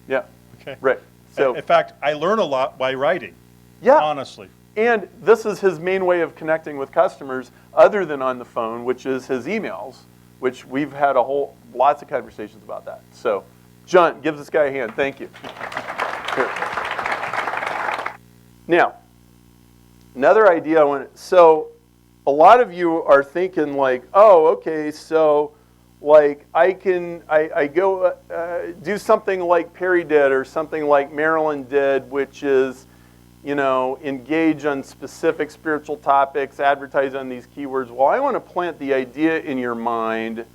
Yeah. Okay. Right. So, in fact, I learn a lot by writing. Yeah. Honestly. And this is his main way of connecting with customers other than on the phone, which is his emails, which we've had lots of conversations about that. So, John, give this guy a hand. Thank you. Here. Now, another idea. So, a lot of you are thinking like, oh, okay, so like I go do something like Perry did or something like Marilyn did, which is, engage on specific spiritual topics, advertise on these keywords. Well, I want to plant the idea in your mind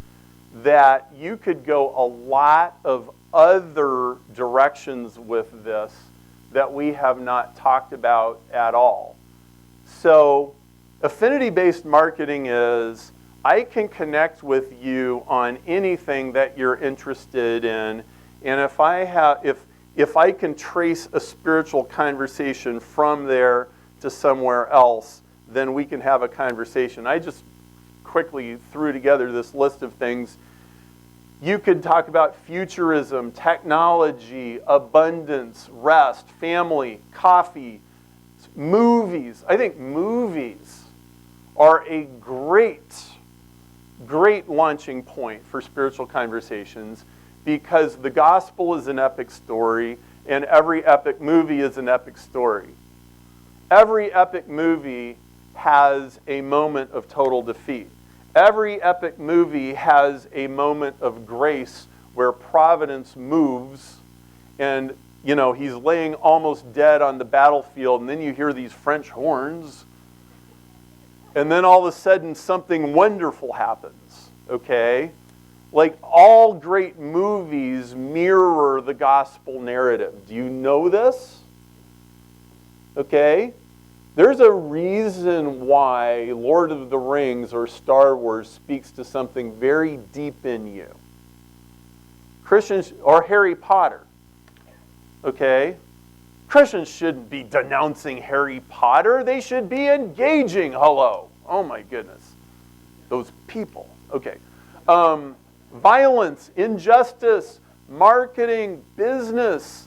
that you could go a lot of other directions with this that we have not talked about at all. So, affinity-based marketing is I can connect with you on anything that you're interested in, and if I can trace a spiritual conversation from there to somewhere else, then we can have a conversation. I just quickly threw together this list of things. You could talk about futurism, technology, abundance, rest, family, coffee, movies. I think movies are a great launching point for spiritual conversations, because the gospel is an epic story, and every epic movie is an epic story. Every epic movie has a moment of total defeat. Every epic movie has a moment of grace where providence moves, and he's laying almost dead on the battlefield, and then you hear these French horns, and then all of a sudden something wonderful happens, okay? Like all great movies mirror the gospel narrative. Do you know this? Okay? There's a reason why Lord of the Rings or Star Wars speaks to something very deep in you. Christians, or Harry Potter, okay? Christians shouldn't be denouncing Harry Potter. They should be engaging. Hello. Oh my goodness. Those people. Okay. Violence, injustice, marketing, business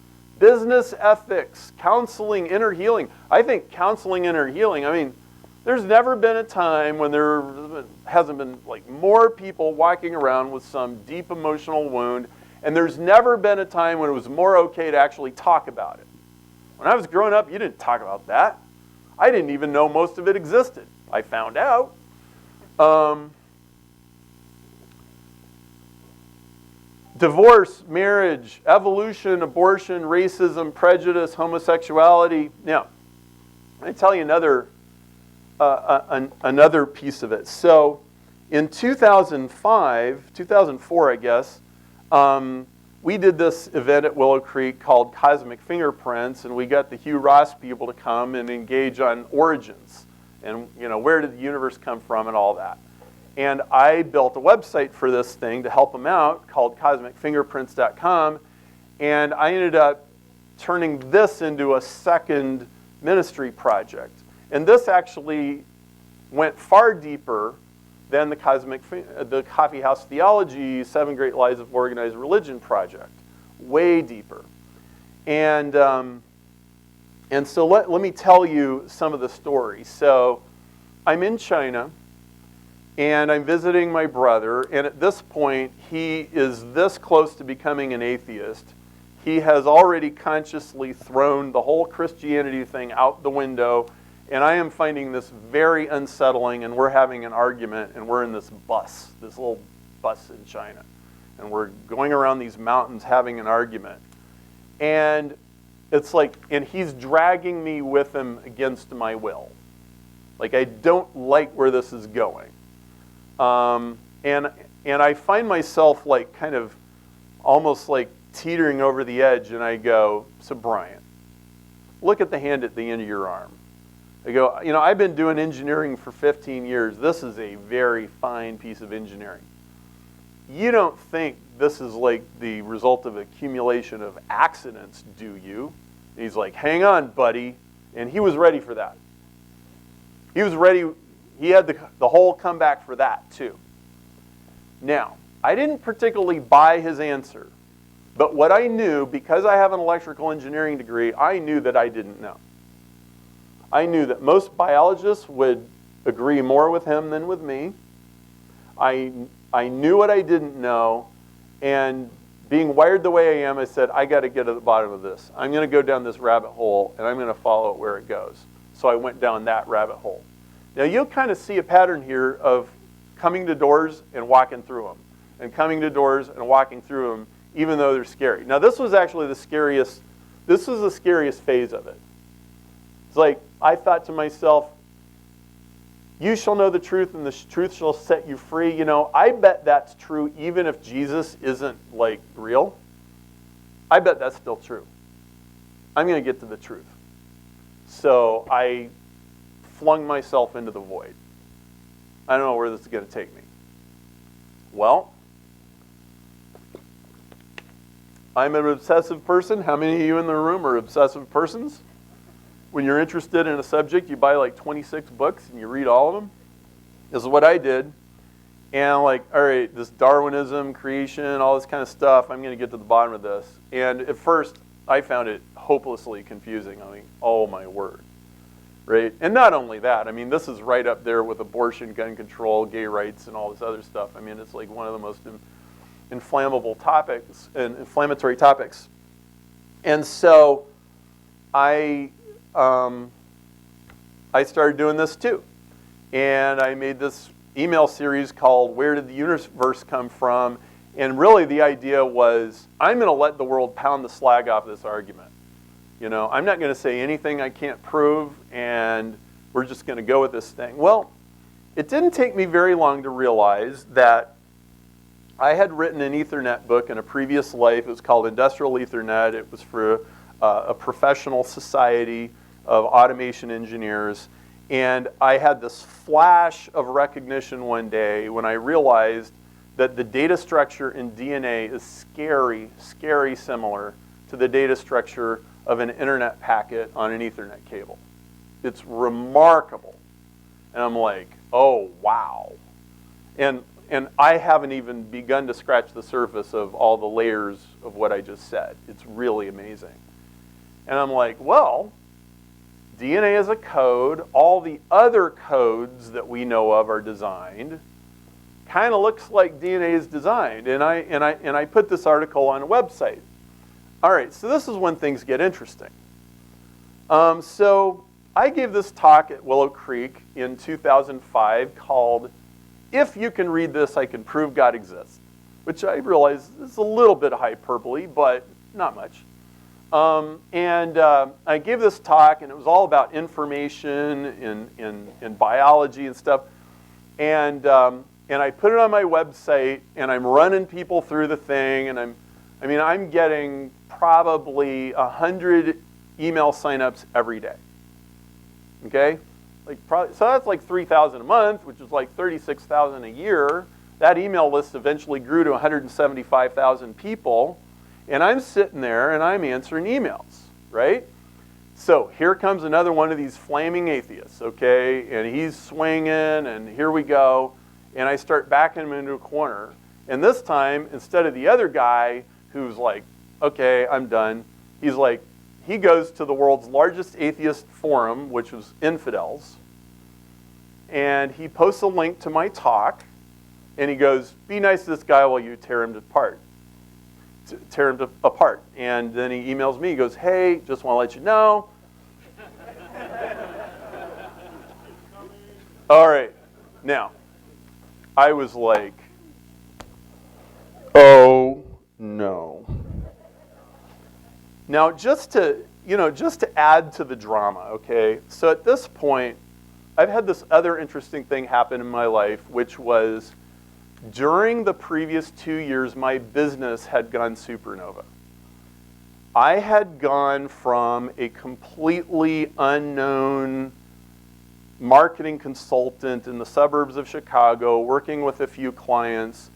ethics, counseling, inner healing. I think counseling, inner healing, I mean, there's never been a time when there hasn't been like more people walking around with some deep emotional wound, and there's never been a time when it was more okay to actually talk about it. When I was growing up, you didn't talk about that. I didn't even know most of it existed. I found out. Divorce, marriage, evolution, abortion, racism, prejudice, homosexuality. Now, let me tell you another piece of it. So, in 2004, I guess, we did this event at Willow Creek called Cosmic Fingerprints, and we got the Hugh Ross people to come and engage on origins and, you know, where did the universe come from and all that. And I built a website for this thing to help them out called CosmicFingerprints.com, and I ended up turning this into a second ministry project. And this actually went far deeper than the Coffee House Theology, 7 Great Lies of Organized Religion project. Way deeper. And so let me tell you some of the story. So I'm in China, and I'm visiting my brother, and at this point, he is this close to becoming an atheist. He has already consciously thrown the whole Christianity thing out the window, and I am finding this very unsettling, and we're having an argument, and we're in this little bus in China, and we're going around these mountains having an argument. And it's like, and he's dragging me with him against my will. Like, I don't like where this is going. And I find myself like kind of almost like teetering over the edge, and I go, so Brian, look at the hand at the end of your arm. I go, you know, I've been doing engineering for 15 years. This is a very fine piece of engineering. You don't think this is like the result of accumulation of accidents, do you? And he's like, hang on, buddy. And he was ready for that. He was ready. He had the whole comeback for that, too. Now, I didn't particularly buy his answer. But what I knew, because I have an electrical engineering degree, I knew that I didn't know. I knew that most biologists would agree more with him than with me. I knew what I didn't know, and being wired the way I am, I said, I got to get to the bottom of this. I'm going to go down this rabbit hole, and I'm going to follow it where it goes. So I went down that rabbit hole. Now, you'll kind of see a pattern here of coming to doors and walking through them, and coming to doors and walking through them, even though they're scary. Now, this was actually the scariest phase of it. It's like, I thought to myself, you shall know the truth, and the truth shall set you free. You know, I bet that's true even if Jesus isn't, like, real. I bet that's still true. I'm going to get to the truth. So I flung myself into the void. I don't know where this is going to take me. Well, I'm an obsessive person. How many of you in the room are obsessive persons? When you're interested in a subject, you buy like 26 books and you read all of them. This is what I did. And I'm like, all right, this Darwinism, creation, all this kind of stuff, I'm going to get to the bottom of this. And at first, I found it hopelessly confusing. I mean, oh my word. Right? And not only that, I mean, this is right up there with abortion, gun control, gay rights, and all this other stuff. I mean, it's like one of the most inflammable topics and inflammatory topics. And so I started doing this too. And I made this email series called Where Did the Universe Come From? And really the idea was, I'm going to let the world pound the slag off this argument. You know, I'm not going to say anything I can't prove, and we're just going to go with this thing. Well, it didn't take me very long to realize that I had written an Ethernet book in a previous life. It was called Industrial Ethernet. It was for a professional society of automation engineers. And I had this flash of recognition one day when I realized that the data structure in DNA is scary, scary similar to the data structure of an internet packet on an Ethernet cable. It's remarkable. And I'm like, oh, wow. And I haven't even begun to scratch the surface of all the layers of what I just said. It's really amazing. And I'm like, well, DNA is a code. All the other codes that we know of are designed. Kind of looks like DNA is designed. And I put this article on a website. All right, so this is when things get interesting. So I gave this talk at Willow Creek in 2005 called "If You Can Read This, I Can Prove God Exists," which I realize is a little bit hyperbole, but not much. I gave this talk, and it was all about information in biology and stuff. And I put it on my website, and I'm running people through the thing, and I'm getting probably 100 email signups every day. Okay, so that's like 3,000 a month, which is like 36,000 a year. That email list eventually grew to 175,000 people, and I'm sitting there and I'm answering emails, right? So here comes another one of these flaming atheists, okay, and he's swinging, and here we go, and I start backing him into a corner, and this time, instead of the other guy who's like, okay, I'm done, he's like, he goes to the world's largest atheist forum, which was Infidels, and he posts a link to my talk, and he goes, be nice to this guy while you tear him apart. And then he emails me, he goes, hey, just want to let you know. All right, now, I was like, oh no. Now, just to add to the drama, okay? So at this point, I've had this other interesting thing happen in my life, which was during the previous 2 years, my business had gone supernova. I had gone from a completely unknown marketing consultant in the suburbs of Chicago, working with a few clients,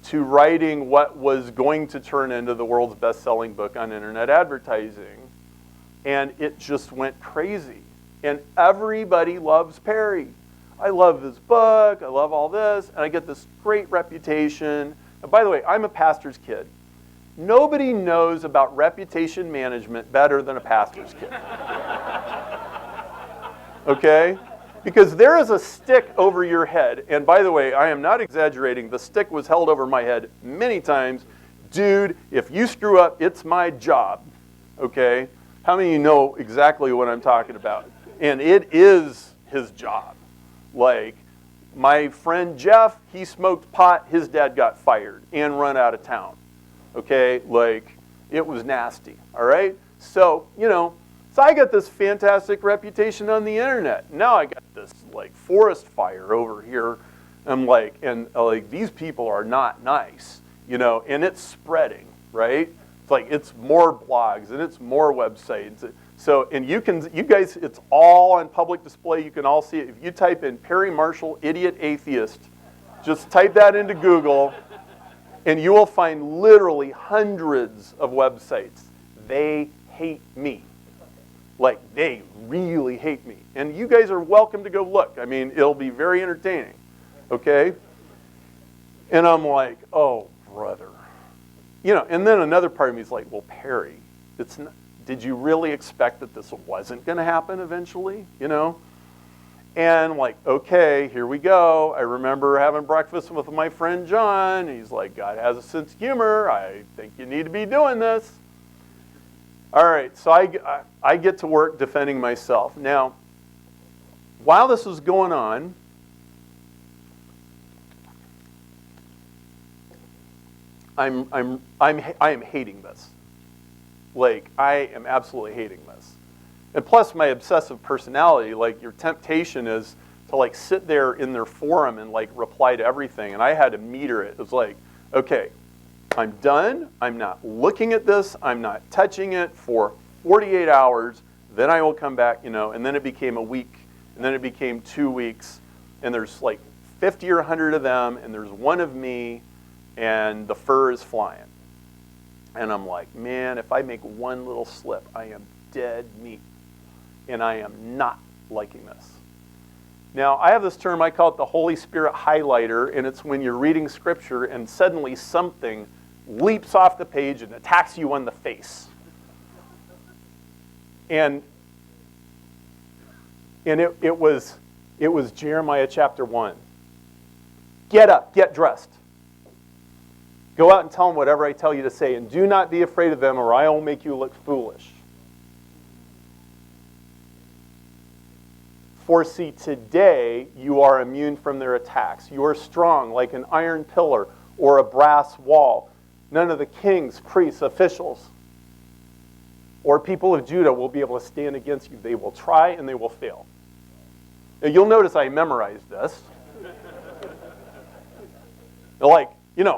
to writing what was going to turn into the world's best-selling book on internet advertising. And it just went crazy. And everybody loves Perry. I love this book, I love all this, and I get this great reputation. And by the way, I'm a pastor's kid. Nobody knows about reputation management better than a pastor's kid. Okay? Because there is a stick over your head, and by the way, I am not exaggerating, the stick was held over my head many times. Dude, if you screw up, it's my job. Okay? How many of you know exactly what I'm talking about? And it is his job. Like, my friend Jeff, he smoked pot, his dad got fired and run out of town. Okay? Like, it was nasty. All right? So, so I got this fantastic reputation on the internet. Now I got this like forest fire over here. I'm like, these people are not nice, and it's spreading, right? It's like it's more blogs and it's more websites. So, and you guys, it's all on public display. You can all see it. If you type in Perry Marshall, idiot atheist, just type that into Google, and you will find literally hundreds of websites. They hate me. Like, they really hate me. And you guys are welcome to go look. I mean, it'll be very entertaining. Okay? And I'm like, oh, brother. And then another part of me is like, well, Perry, it's not, did you really expect that this wasn't going to happen eventually? And like, okay, here we go. I remember having breakfast with my friend John. He's like, God has a sense of humor. I think you need to be doing this. All right, so I get to work defending myself. Now, while this was going on, I am hating this. Like, I am absolutely hating this. And plus, my obsessive personality, like, your temptation is to like sit there in their forum and like reply to everything. And I had to meter it. It was like, okay, I'm done. I'm not looking at this. I'm not touching it for 48 hours. Then I will come back, and then it became a week, and then it became 2 weeks, and there's like 50 or 100 of them, and there's one of me, and the fur is flying. And I'm like, man, if I make one little slip, I am dead meat, and I am not liking this. Now, I have this term, I call it the Holy Spirit highlighter, and it's when you're reading Scripture and suddenly something leaps off the page and attacks you on the face. And it was Jeremiah chapter 1. Get up, get dressed. Go out and tell them whatever I tell you to say, and do not be afraid of them, or I will make you look foolish. For see, today you are immune from their attacks. You are strong like an iron pillar or a brass wall. None of the kings, priests, officials, or people of Judah will be able to stand against you. They will try and they will fail. Now, you'll notice I memorized this. Like,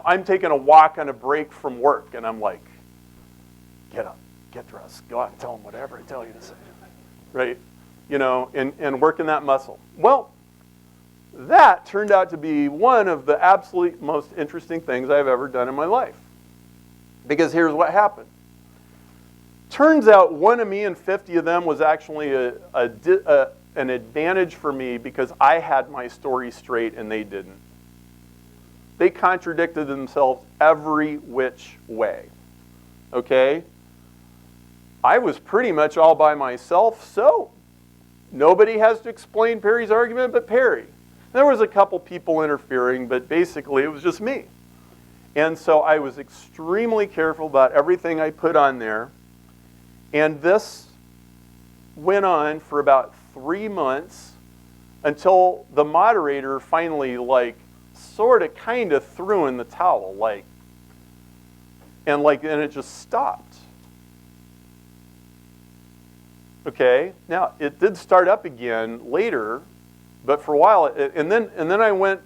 I'm taking a walk on a break from work, and I'm like, get up, get dressed, go out and tell them whatever I tell you to say. Right? And working that muscle. Well, that turned out to be one of the absolute most interesting things I've ever done in my life. Because here's what happened. Turns out one of me and 50 of them was actually an advantage for me because I had my story straight and they didn't. They contradicted themselves every which way. Okay? I was pretty much all by myself, so nobody has to explain Perry's argument but Perry. There was a couple people interfering, but basically it was just me. And so I was extremely careful about everything I put on there. And this went on for about 3 months until the moderator finally, sort of kind of threw in the towel, and it just stopped. Okay, now it did start up again later, but for a while, and then I went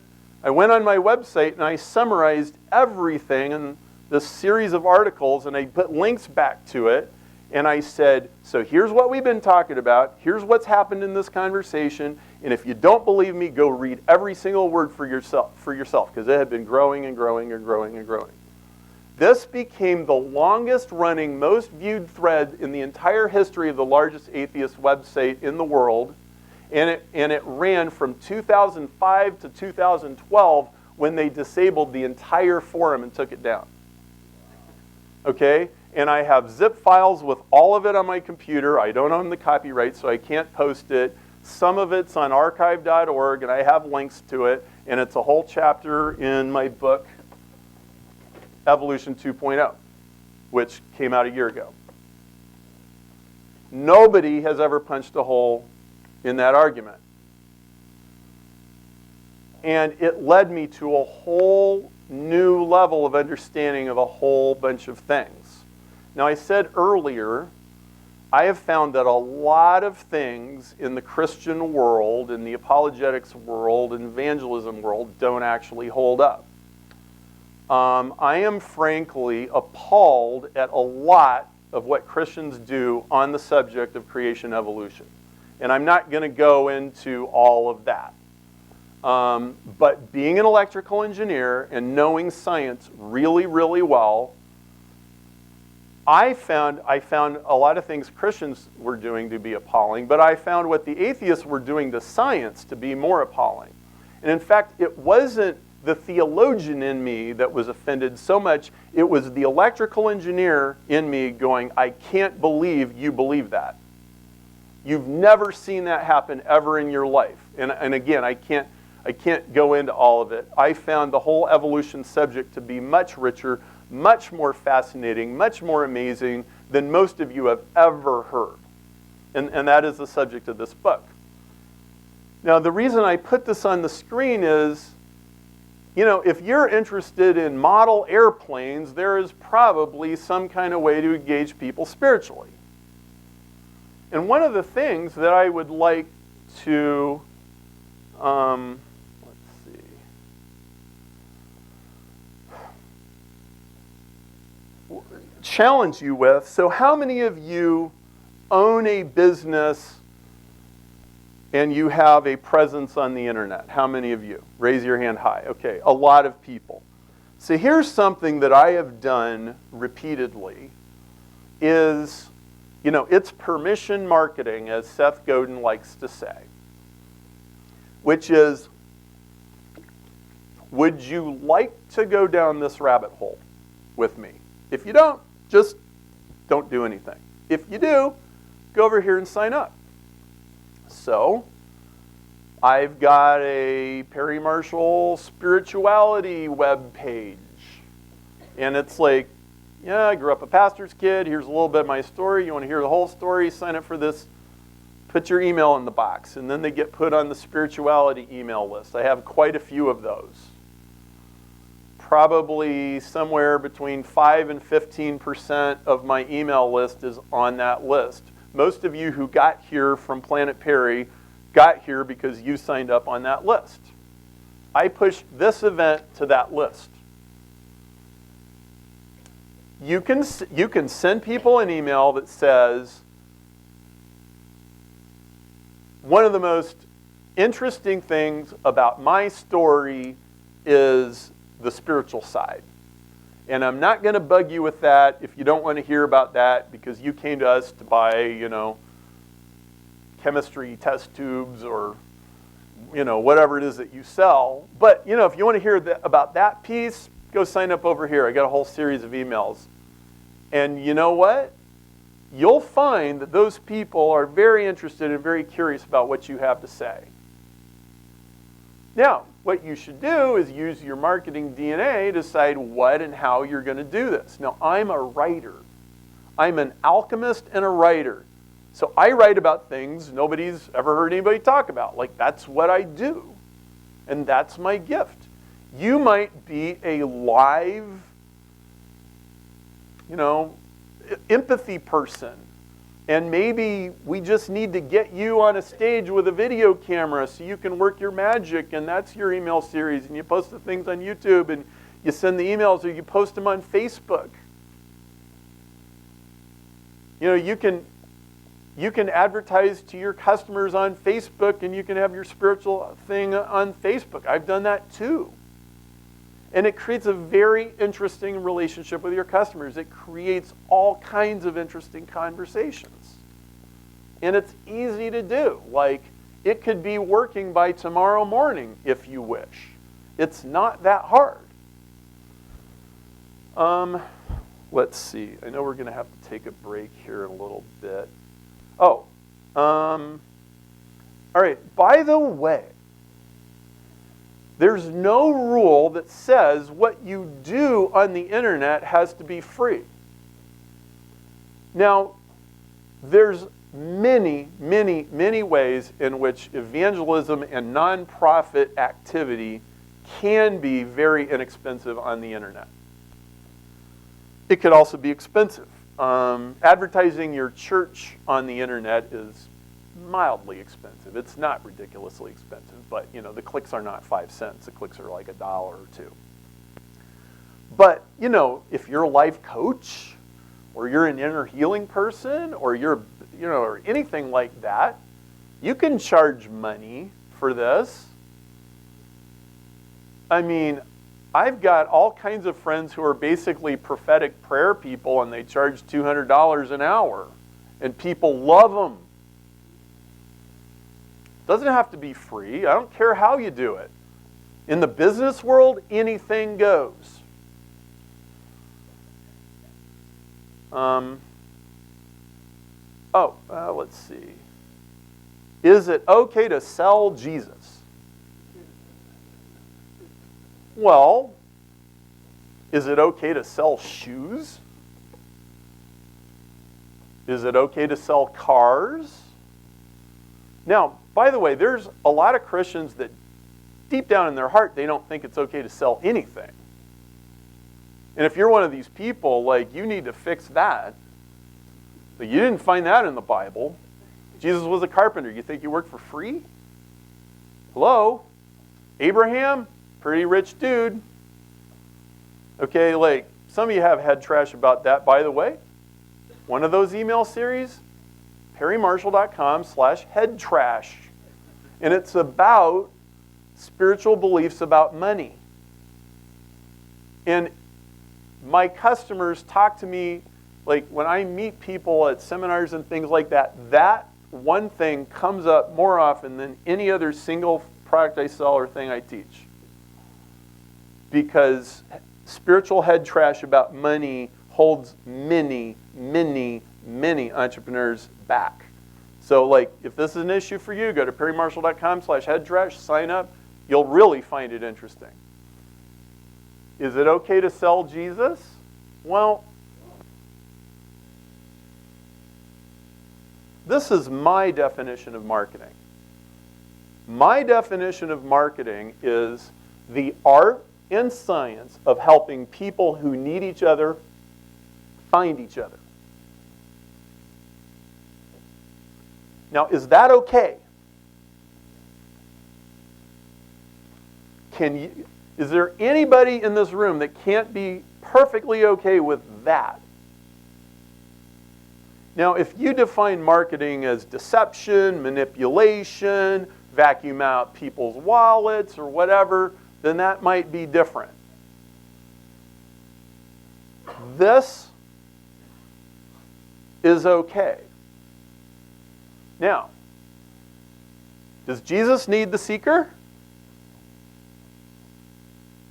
on my website and I summarized everything in this series of articles, and I put links back to it, and I said, so here's what we've been talking about, here's what's happened in this conversation, and if you don't believe me, go read every single word for yourself, because it had been growing and growing and growing and growing. This became the longest running, most viewed thread in the entire history of the largest atheist website in the world, and it ran from 2005 to 2012 when they disabled the entire forum and took it down. Okay? And I have zip files with all of it on my computer. I don't own the copyright, so I can't post it. Some of it's on archive.org, and I have links to it, and it's a whole chapter in my book, Evolution 2.0, which came out a year ago. Nobody has ever punched a hole in that argument. And it led me to a whole new level of understanding of a whole bunch of things. Now, I said earlier, I have found that a lot of things in the Christian world, in the apologetics world, and evangelism world don't actually hold up. I am frankly appalled at a lot of what Christians do on the subject of creation evolution. And I'm not going to go into all of that. But being an electrical engineer and knowing science really, really well, I found a lot of things Christians were doing to be appalling, but I found what the atheists were doing to science to be more appalling. And in fact, it wasn't the theologian in me that was offended so much, it was the electrical engineer in me going, I can't believe you believe that. You've never seen that happen ever in your life. And again, I can't go into all of it. I found the whole evolution subject to be much richer, much more fascinating, much more amazing than most of you have ever heard. And that is the subject of this book. Now, the reason I put this on the screen is, if you're interested in model airplanes, there is probably some kind of way to engage people spiritually. And one of the things that I would like to, challenge you with, so how many of you own a business and you have a presence on the internet? How many of you? Raise your hand high. Okay, a lot of people. So here's something that I have done repeatedly is, it's permission marketing, as Seth Godin likes to say, which is, would you like to go down this rabbit hole with me? If you don't, just don't do anything. If you do, go over here and sign up. So, I've got a Perry Marshall spirituality web page. And it's like, yeah, I grew up a pastor's kid. Here's a little bit of my story. You want to hear the whole story? Sign up for this. Put your email in the box. And then they get put on the spirituality email list. I have quite a few of those. Probably somewhere between 5 and 15% of my email list is on that list. Most of you who got here from Planet Perry got here because you signed up on that list. I pushed this event to that list. You can send people an email that says, one of the most interesting things about my story is the spiritual side. And I'm not going to bug you with that if you don't want to hear about that because you came to us to buy, chemistry test tubes or, whatever it is that you sell. But, if you want to hear about that piece, go sign up over here. I got a whole series of emails. And you know what? You'll find that those people are very interested and very curious about what you have to say. Now, what you should do is use your marketing DNA to decide what and how you're going to do this. Now, I'm a writer. I'm an alchemist and a writer. So I write about things nobody's ever heard anybody talk about. Like, that's what I do. And that's my gift. You might be a live, empathy person. And maybe we just need to get you on a stage with a video camera so you can work your magic, and that's your email series, and you post the things on YouTube, and you send the emails, or you post them on Facebook. You can advertise to your customers on Facebook, and you can have your spiritual thing on Facebook. I've done that too. And it creates a very interesting relationship with your customers. It creates all kinds of interesting conversations. And it's easy to do. Like, it could be working by tomorrow morning if you wish. It's not that hard. Let's see. I know we're going to have to take a break here in a little bit. All right. By the way, there's no rule that says what you do on the internet has to be free. Now, there's many, many, many ways in which evangelism and nonprofit activity can be very inexpensive on the internet. It could also be expensive. Advertising your church on the internet is mildly expensive. It's not ridiculously expensive, but the clicks are not 5 cents. The clicks are like $1 or $2. But if you're a life coach, or you're an inner healing person, or you're or anything like that, you can charge money for this. I mean, I've got all kinds of friends who are basically prophetic prayer people, and they charge $200 an hour, and people love them. Doesn't have to be free. I don't care how you do it. In the business world, anything goes. Let's see. Is it okay to sell Jesus? Well, is it okay to sell shoes? Is it okay to sell cars? Now, by the way, there's a lot of Christians that deep down in their heart, they don't think it's okay to sell anything. And if you're one of these people, you need to fix that. You didn't find that in the Bible. Jesus was a carpenter. You think he worked for free? Hello? Abraham? Pretty rich dude. Okay, some of you have head trash about that, by the way. One of those email series, perrymarshall.com/headtrash. And it's about spiritual beliefs about money. And my customers talk to me, like when I meet people at seminars and things like that, that one thing comes up more often than any other single product I sell or thing I teach. Because spiritual head trash about money holds many, many, many entrepreneurs back. So like, if this is an issue for you, go to perrymarshall.com/headtrash, sign up. You'll really find it interesting. Is it okay to sell Jesus? Well, this is my definition of marketing. My definition of marketing is the art and science of helping people who need each other find each other. Now, is that okay? Is there anybody in this room that can't be perfectly okay with that? Now, if you define marketing as deception, manipulation, vacuum out people's wallets or whatever, then that might be different. This is okay. Now, does Jesus need the seeker?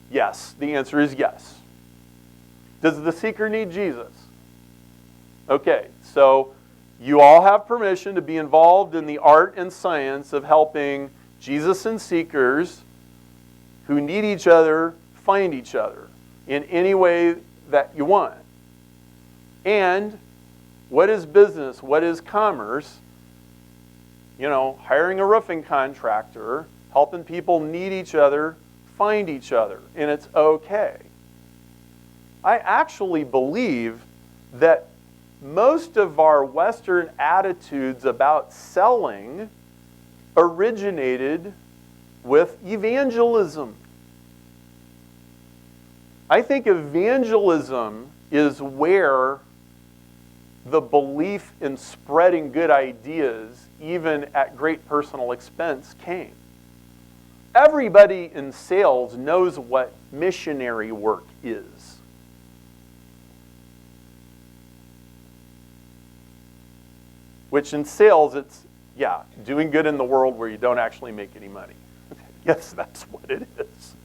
Yes. The answer is yes. Does the seeker need Jesus? Okay, so you all have permission to be involved in the art and science of helping Jesus and seekers who need each other find each other in any way that you want. And what is business? What is commerce? You know, hiring a roofing contractor, helping people need each other, find each other, and it's okay. I actually believe that most of our Western attitudes about selling originated with evangelism. I think evangelism is where the belief in spreading good ideas, even at great personal expense, came. Everybody in sales knows what missionary work is. Which in sales, it's, yeah, doing good in the world where you don't actually make any money. Yes, that's what it is.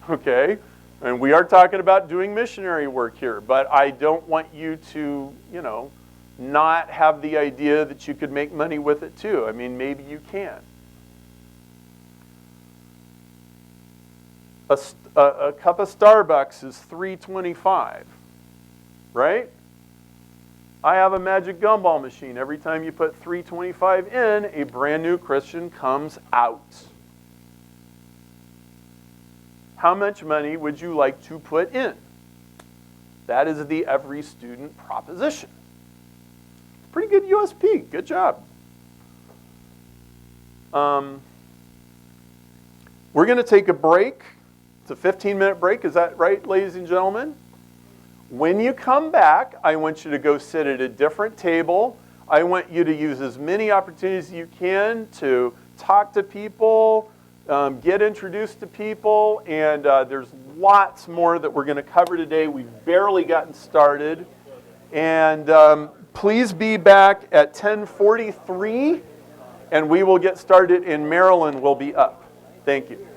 Okay? And we are talking about doing missionary work here, but I don't want you to, you know, not have the idea that you could make money with it too. I mean, maybe you can. A cup of Starbucks is $3.25, right? I have a magic gumball machine. Every time you put $3.25 in, a brand new Christian comes out. How much money would you like to put in? That is the every student proposition. Pretty good USP. Good job. We're going to take a break. It's a 15-minute break. Is that right, ladies and gentlemen? When you come back, I want you to go sit at a different table. I want you to use as many opportunities as you can to talk to people, get introduced to people, and there's lots more that we're going to cover today. We've barely gotten started. And please be back at 10:43, and we will get started, and Marilyn will be up. Thank you.